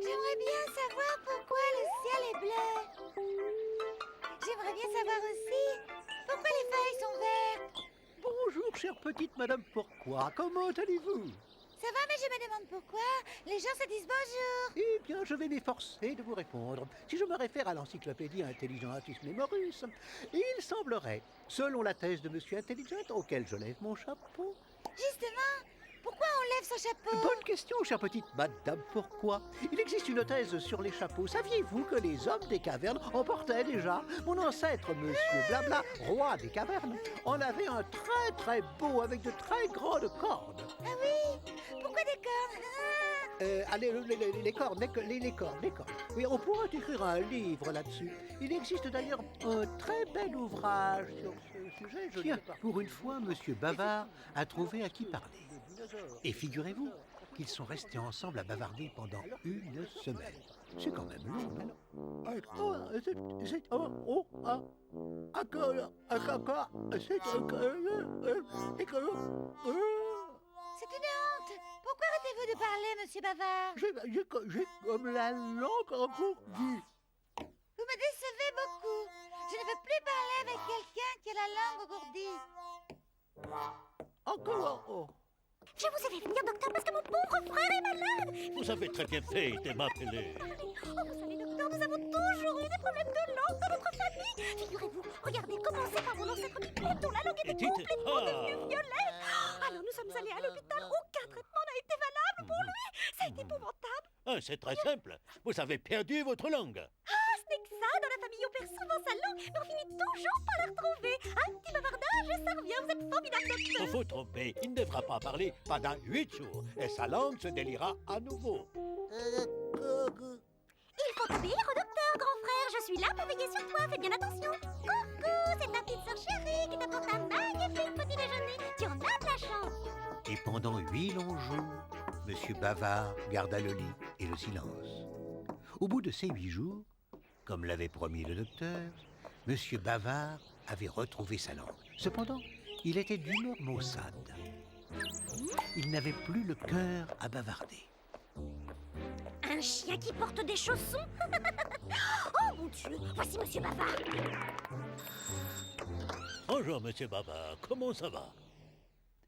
J'aimerais bien savoir pourquoi le ciel est bleu. J'aimerais bien savoir aussi pourquoi les feuilles sont vertes. Bonjour, chère petite Madame Pourquoi. Comment allez-vous? Ça va, mais je me demande pourquoi les gens se disent bonjour. Eh bien, je vais m'efforcer de vous répondre. Si je me réfère à l'encyclopédie Intelligentis Memoris, il semblerait, selon la thèse de Monsieur Intelligent, auquel je lève mon chapeau... Justement, pourquoi on lève son chapeau? Bonne question, chère petite Madame Pourquoi. Il existe une thèse sur les chapeaux. Saviez-vous que les hommes des cavernes en portaient déjà? Mon ancêtre, Monsieur Blabla, roi des cavernes, en avait un très très beau avec de très grandes cordes. Ah oui? Pourquoi des cordes? Allez, les cordes, les cordes. Oui, on pourrait écrire un livre là-dessus. Il existe d'ailleurs un très bel ouvrage sur ce sujet. Tiens, pour une fois, Monsieur Bavard a trouvé à qui parler. Et figurez-vous qu'ils sont restés ensemble à bavarder pendant une semaine. C'est quand même long, C'est une honte. Pourquoi arrêtez-vous de parler, monsieur Bavard? J'ai comme la langue engourdie. Vous me décevez beaucoup. Je ne veux plus parler avec quelqu'un qui a la langue engourdie. Encore. Je vous avais venir, docteur, parce que mon pauvre frère est malade. Vous avez très bien fait de m'appeler. Oh, vous savez, docteur, nous avons toujours eu des problèmes de langue dans notre famille. Figurez-vous, regardez, commencez par mon ancêtre Pipette, dont la langue était complètement devenue violette. Alors nous sommes allés à l'hôpital, aucun traitement n'a été valable pour lui. Ça a été épouvantable. Ah, c'est très simple. Vous avez perdu votre langue. Ah, ce n'est que ça, dans la famille on perd souvent sa langue, mais on finit toujours par la retrouver. Un petit bavardage, ça revient, vous êtes formidable, docteur. Vous vous trompez, il ne devra pas parler pendant 8 jours, et sa langue se déliera à nouveau. Il faut obéir au docteur, grand frère. Je suis là pour veiller sur toi, fais bien attention. Coucou, c'est ta petite sœur chérie qui t'apporte un magnifique petit déjeuner. Tu en as de la chance. Et pendant 8 longs jours, Monsieur Bavard garda le lit et le silence. Au bout de ces 8 jours, comme l'avait promis le docteur, Monsieur Bavard avait retrouvé sa langue. Cependant, il était d'humeur maussade. Il n'avait plus le cœur à bavarder. Un chien qui porte des chaussons. Oh mon Dieu, voici Monsieur Bavard. Bonjour, Monsieur Bavard, comment ça va?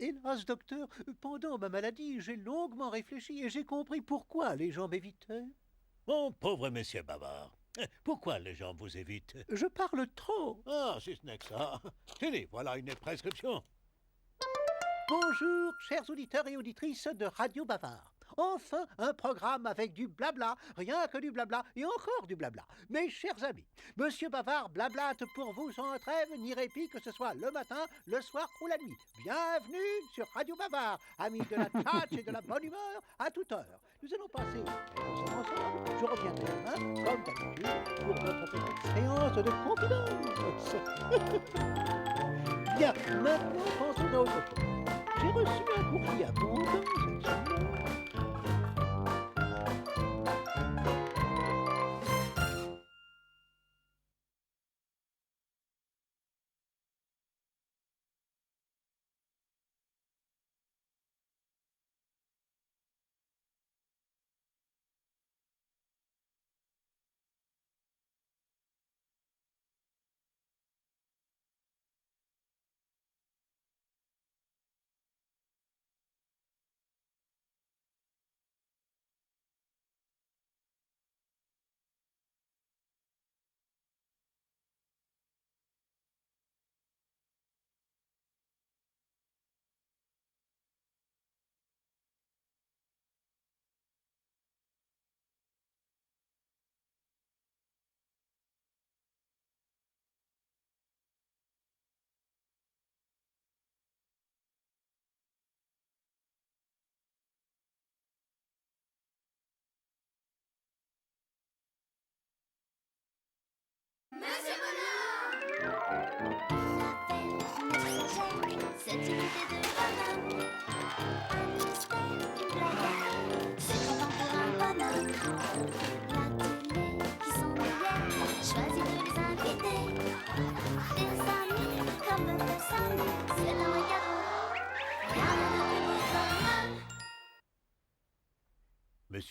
Hélas, docteur, pendant ma maladie, j'ai longuement réfléchi et j'ai compris pourquoi les gens m'évitaient. Mon pauvre Monsieur Bavard, pourquoi les gens vous évitent? Je parle trop. Ah, si ce n'est que ça. Tenez, voilà une prescription. Bonjour, chers auditeurs et auditrices de Radio Bavard. Enfin, un programme avec du blabla, rien que du blabla et encore du blabla. Mes chers amis, Monsieur Bavard blablate pour vous sans trêve ni répit, que ce soit le matin, le soir ou la nuit. Bienvenue sur Radio Bavard, amis de la tchatch et de la bonne humeur à toute heure. Nous allons passer ensemble. Je reviendrai demain, comme d'habitude, pour notre petite séance de confidence. Bien, maintenant pensons à autre chose. J'ai reçu un courrier abondant cette semaine.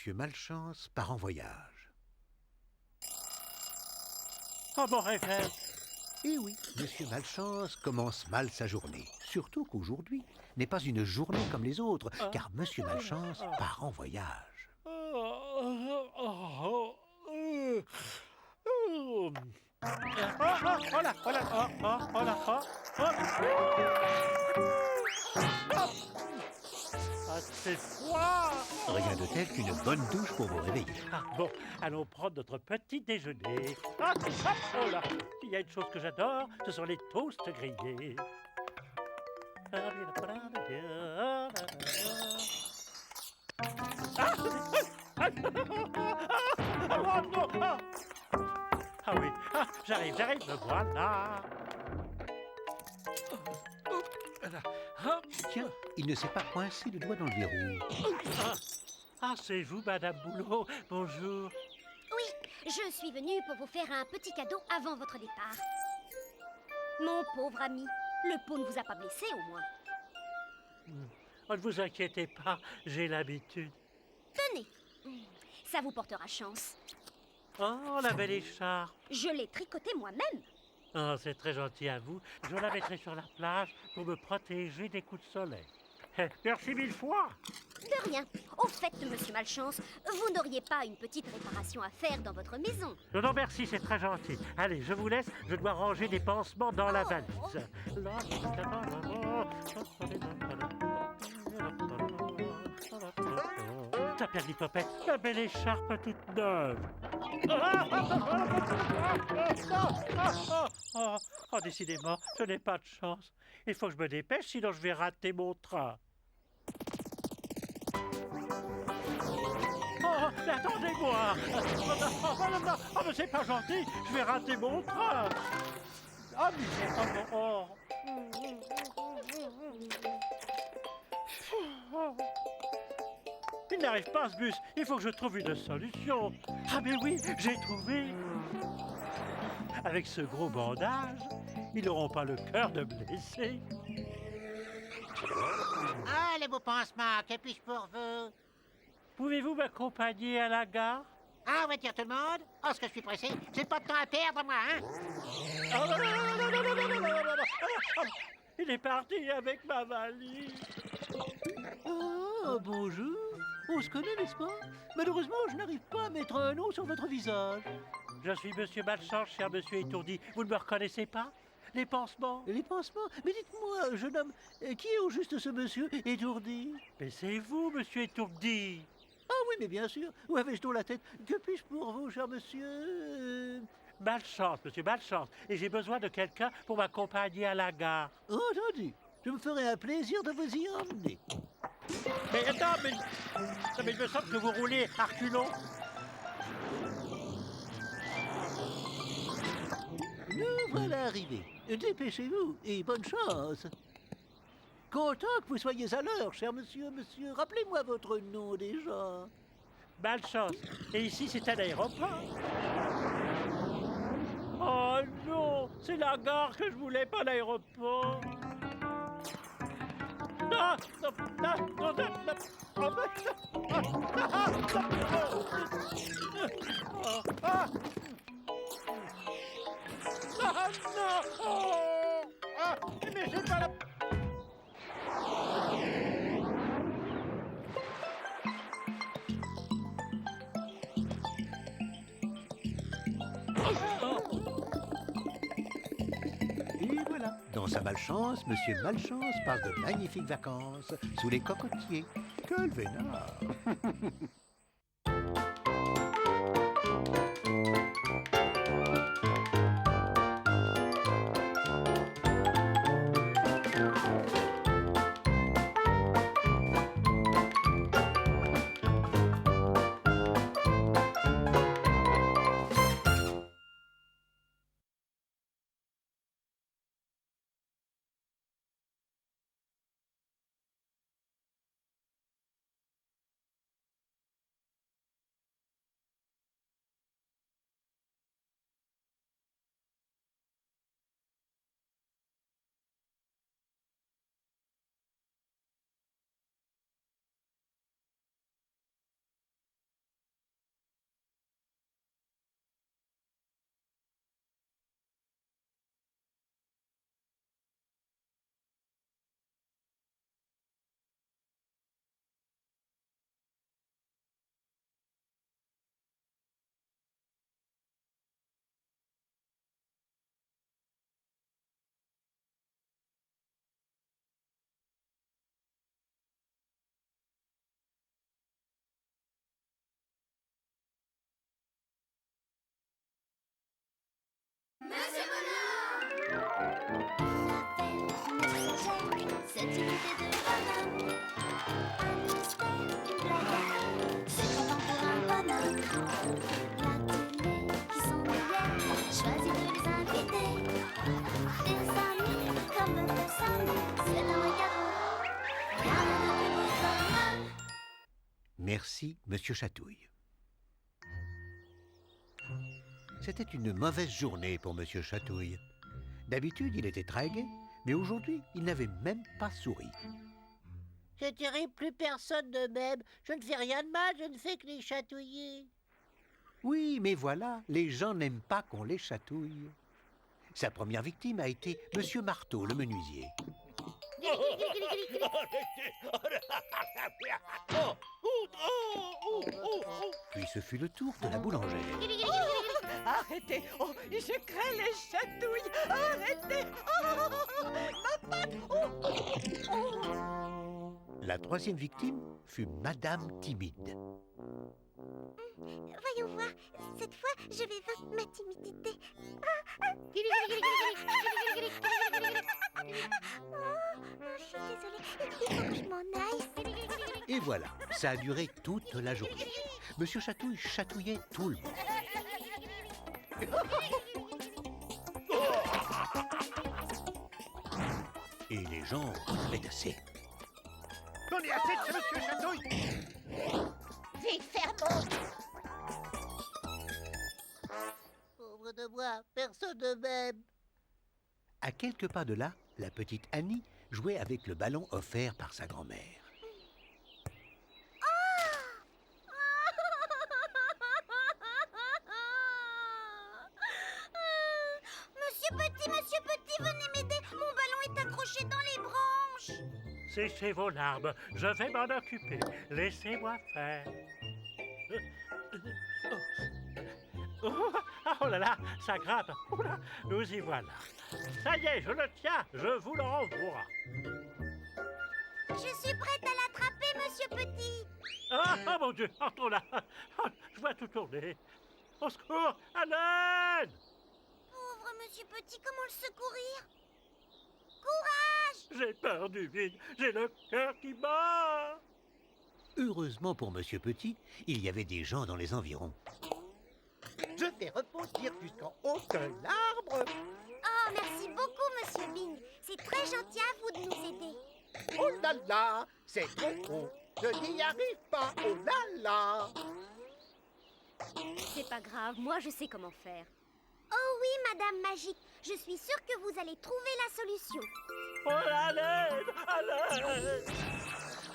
Monsieur Malchance part en voyage. Oh, mon réveil! Et oui, Monsieur Malchance commence mal sa journée. Surtout qu'aujourd'hui n'est pas une journée comme les autres, car Monsieur Malchance part en voyage. Ah, c'est froid! Rien de tel qu'une bonne douche pour vous réveiller. Ah, bon, allons prendre notre petit déjeuner. Ah, oh là! Il y a une chose que j'adore, ce sont les toasts grillés. Oh non! Ah oui, j'arrive, me voilà. Tiens, il ne s'est pas coincé le doigt dans le verrou. C'est vous, Madame Boulot. Bonjour. Oui, je suis venue pour vous faire un petit cadeau avant votre départ. Mon pauvre ami, le pot ne vous a pas blessé au moins. Ne vous inquiétez pas, j'ai l'habitude. Tenez, ça vous portera chance. Oh, la belle écharpe. Je l'ai tricotée moi-même. Oh, c'est très gentil à vous. Je la mettrai sur la plage pour me protéger des coups de soleil. Merci 1000 fois. De rien. Au fait, monsieur Malchance, vous n'auriez pas une petite réparation à faire dans votre maison? Non, merci, c'est très gentil. Allez, je vous laisse. Je dois ranger des pansements dans la valise. Ta perlipopette, la belle écharpe toute neuve. Oh, décidément, je n'ai pas de chance. Il faut que je me dépêche, sinon je vais rater mon train. Oh, mais attendez-moi! Oh, mais c'est pas gentil, je vais rater mon train! Oh, mais... Il n'arrive pas ce bus, il faut que je trouve une solution. Ah mais oui, j'ai trouvé. Avec ce gros bandage, ils n'auront pas le cœur de me laisser. Ah, les beaux pansements, que puis-je pour vous? Pouvez-vous m'accompagner à la gare? Ah, on va dire tout le monde? Oh, ce que je suis pressé, j'ai pas de temps à perdre, moi, hein? Il est parti avec ma valise. Oh, bonjour. On se connaît, n'est-ce pas? Malheureusement, je n'arrive pas à mettre un nom sur votre visage. Je suis Monsieur Malchance, cher Monsieur Étourdi. Vous ne me reconnaissez pas? Les pansements? Les pansements? Mais dites-moi, jeune homme, qui est au juste ce monsieur Étourdi? Mais c'est vous, Monsieur Étourdi. Ah oui, mais bien sûr. Où avais-je donc la tête? Que puis-je pour vous, cher monsieur? Malchance, Monsieur Malchance. Et j'ai besoin de quelqu'un pour m'accompagner à la gare. Entendu. Je me ferai un plaisir de vous y emmener. Mais attends, mais il me semble que vous roulez à reculons. Nous voilà arrivés. Dépêchez-vous et bonne chance. Content que vous soyez à l'heure, cher monsieur. Rappelez-moi votre nom déjà. Malchance. Et ici, c'est un aéroport. Oh non, c'est la gare que je voulais, pas l'aéroport. Non, non, non, non, non, non. Mais c'est pas la... Et voilà, dans sa malchance, Monsieur Malchance passe de magnifiques vacances sous les cocotiers. Quel vénard! Voici Monsieur Chatouille. C'était une mauvaise journée pour Monsieur Chatouille. D'habitude, il était très gai, mais aujourd'hui, il n'avait même pas souri. Je dirai plus personne de même. Je ne fais rien de mal, je ne fais que les chatouiller. Oui, mais voilà, les gens n'aiment pas qu'on les chatouille. Sa première victime a été Monsieur Marteau, le menuisier. Puis ce fut le tour de la boulangère. Arrêtez! Oh, je crains les chatouilles! Arrêtez! Oh, ma patte! La troisième victime fut Madame Timide. Voyons voir, cette fois, je vais vaincre ma timidité. Je suis désolée, il faut que je m'en aille. Et voilà, ça a duré toute la journée. Monsieur Chatouille chatouillait tout le monde. Et les gens en avaient assez. J'en ai assez de ce monsieur Chatouille. Vite, ferme. Pauvre de moi, personne ne m'aime. À quelques pas de là, la petite Annie jouait avec le ballon offert par sa grand-mère. Monsieur Petit, venez m'aider. Mon ballon est accroché dans les branches. Séchez vos larmes, je vais m'en occuper. Laissez-moi faire. Oh là là, ça grimpe. Oh là, nous y voilà. Ça y est, je le tiens, je vous le renvoie. Je suis prête à l'attraper, Monsieur Petit. Oh mon Dieu, oh là, je vois tout tourner. Au secours, à l'aide! Pauvre Monsieur Petit, comment le secourir? Courage! J'ai peur du vide, j'ai le cœur qui bat. Heureusement pour Monsieur Petit, il y avait des gens dans les environs. Je vais rebondir jusqu'en haut de l'arbre. Oh, merci beaucoup, Monsieur Bing. C'est très gentil à vous de nous aider. Oh là là, c'est trop haut. Je n'y arrive pas. Oh là là. C'est pas grave, moi je sais comment faire. Oh oui, Madame Magique, je suis sûre que vous allez trouver la solution. Oh, à l'aide, à l'aide!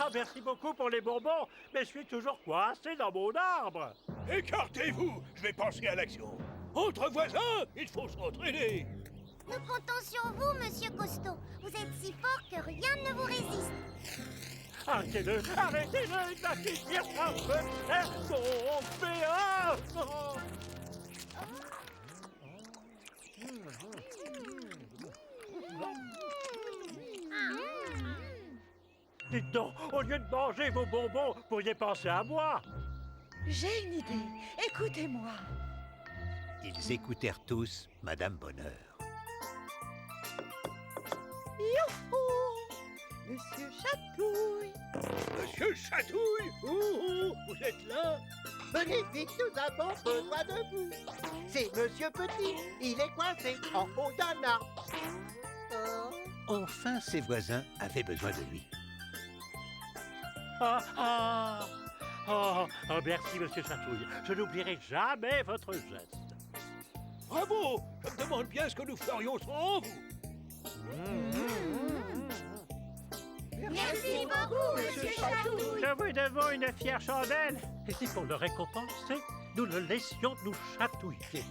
Ah, merci beaucoup pour les bonbons, mais je suis toujours coincé dans mon arbre. Écartez-vous, je vais passer à l'action. Entre voisins, il faut s'entraider. Nous comptons sur vous, Monsieur Costaud. Vous êtes si fort que rien ne vous résiste. Arrêtez-le, arrêtez-le, il va finir par me faire tomber. Ah, oh. Dites donc, au lieu de manger vos bonbons, vous pourriez penser à moi. J'ai une idée. Écoutez-moi. Ils écoutèrent tous Madame Bonheur. Youhou! Monsieur Chatouille! Monsieur Chatouille, vous êtes là? Venez vite, nous avons besoin de vous. C'est Monsieur Petit, il est coincé en haut d'un arbre. Enfin, ses voisins avaient besoin de lui. Merci, Monsieur Chatouille. Je n'oublierai jamais votre geste. Bravo! Je me demande bien ce que nous ferions sans vous. Merci beaucoup, Monsieur Chatouille. Nous vous devons une fière chandelle. Et si pour le récompenser, nous le laissions nous chatouiller.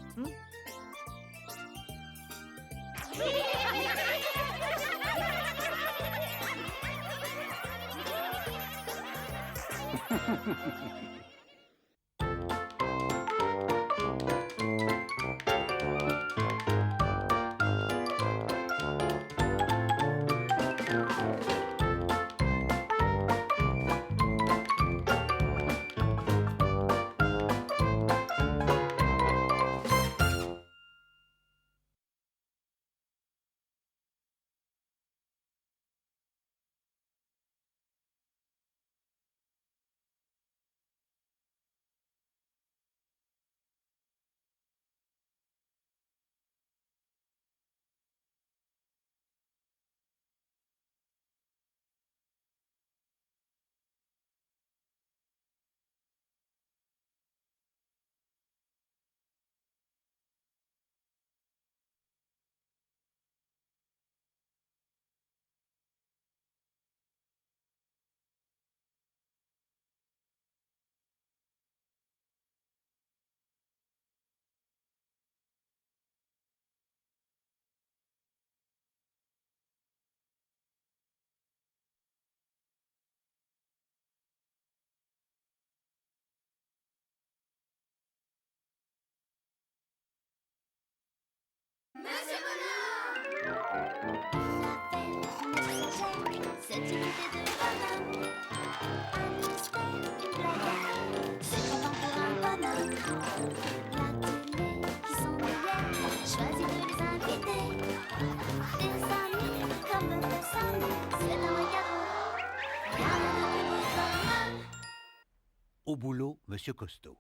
Au boulot, Monsieur Costaud.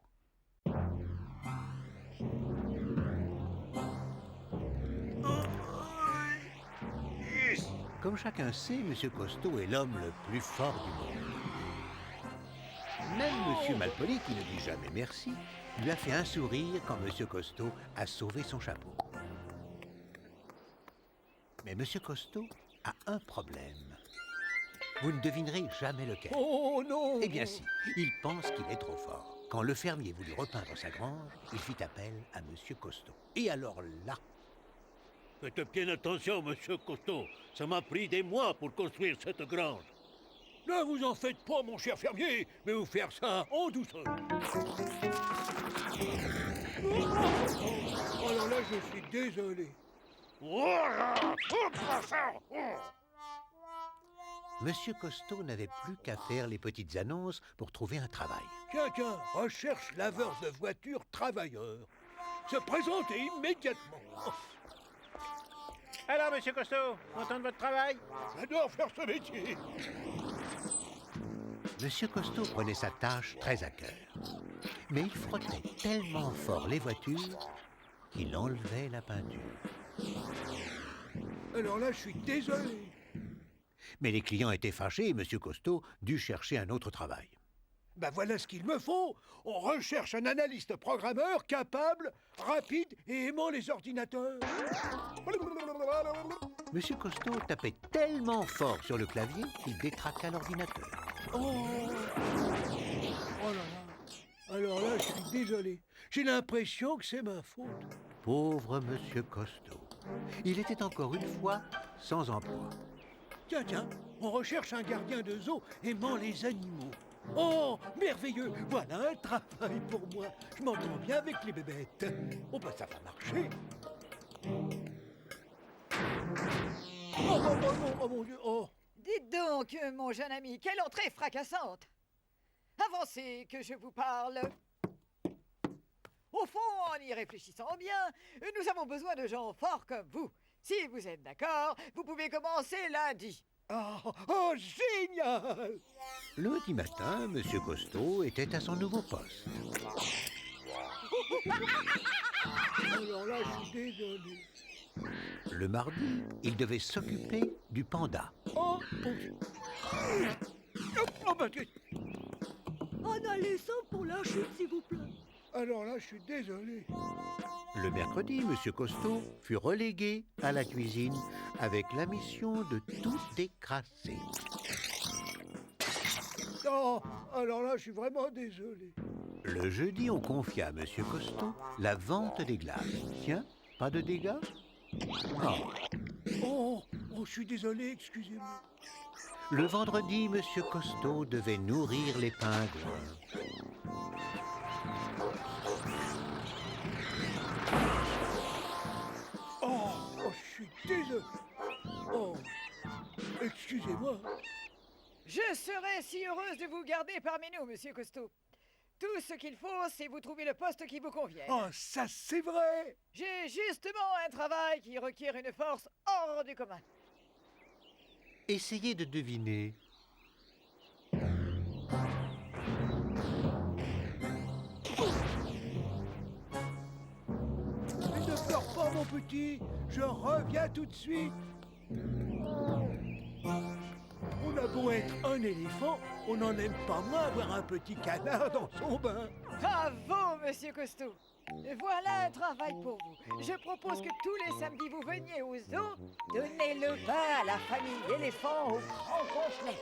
Comme chacun sait, Monsieur Costaud est l'homme le plus fort du monde. Même Monsieur Malpoli, qui ne dit jamais merci, lui a fait un sourire quand Monsieur Costaud a sauvé son chapeau. Mais Monsieur Costaud a un problème. Vous ne devinerez jamais lequel. Oh non! Eh bien si, il pense qu'il est trop fort. Quand le fermier voulut repeindre sa grange, il fit appel à Monsieur Costaud. Et alors là... Faites bien attention, monsieur Costaud. Ça m'a pris des mois pour construire cette grange. Ne vous en faites pas, mon cher fermier, mais vous faire ça en douceur. Oh là là, je suis désolé. Monsieur Costaud n'avait plus qu'à faire les petites annonces pour trouver un travail. Quelqu'un recherche laveur de voitures travailleur. Se présenter immédiatement. Alors, monsieur Costaud, content de votre travail? J'adore faire ce métier. Monsieur Costaud prenait sa tâche très à cœur. Mais il frottait tellement fort les voitures qu'il enlevait la peinture. Alors là, je suis désolé. Mais les clients étaient fâchés et Monsieur Costaud dut chercher un autre travail. Ben voilà ce qu'il me faut. On recherche un analyste programmeur capable, rapide et aimant les ordinateurs. Monsieur Costaud tapait tellement fort sur le clavier qu'il détraqua l'ordinateur. Oh là là. Alors là, je suis désolé. J'ai l'impression que c'est ma faute. Pauvre Monsieur Costaud. Il était encore une fois sans emploi. Tiens, on recherche un gardien de zoo aimant les animaux. Oh, merveilleux! Voilà un travail pour moi. Je m'entends bien avec les bébêtes. Oh, ben ça va marcher. Oh mon Dieu, oh! Dites donc, mon jeune ami, quelle entrée fracassante! Avancez, que je vous parle. Au fond, en y réfléchissant bien, nous avons besoin de gens forts comme vous. Si vous êtes d'accord, vous pouvez commencer lundi. Oh, génial! Lundi matin, Monsieur Costaud était à son nouveau poste. Alors là, je suis désolé. Le mardi, il devait s'occuper du panda. En allez sans pour la chute, s'il vous plaît. Alors là, je suis désolé. Le mercredi, Monsieur Costaud fut relégué à la cuisine avec la mission de tout écraser. Oh, alors là, je suis vraiment désolé. Le jeudi, on confia à Monsieur Costaud la vente des glaces. Tiens, pas de dégâts? Oh, je suis désolé, excusez-moi. Le vendredi, Monsieur Costaud devait nourrir les pingouins. Je suis désolé. Oh, excusez-moi. Je serais si heureuse de vous garder parmi nous, Monsieur Costaud. Tout ce qu'il faut, c'est vous trouver le poste qui vous convient. Oh, ça c'est vrai. J'ai justement un travail qui requiert une force hors du commun. Essayez de deviner. Ne pleure pas, mon petit. Je reviens tout de suite. On a beau être un éléphant, on n'en aime pas moins avoir un petit canard dans son bain. Bravo, Monsieur Costaud. Voilà un travail pour vous. Je propose que tous les samedis vous veniez au zoo donner le bain à la famille d'éléphants au grand complet.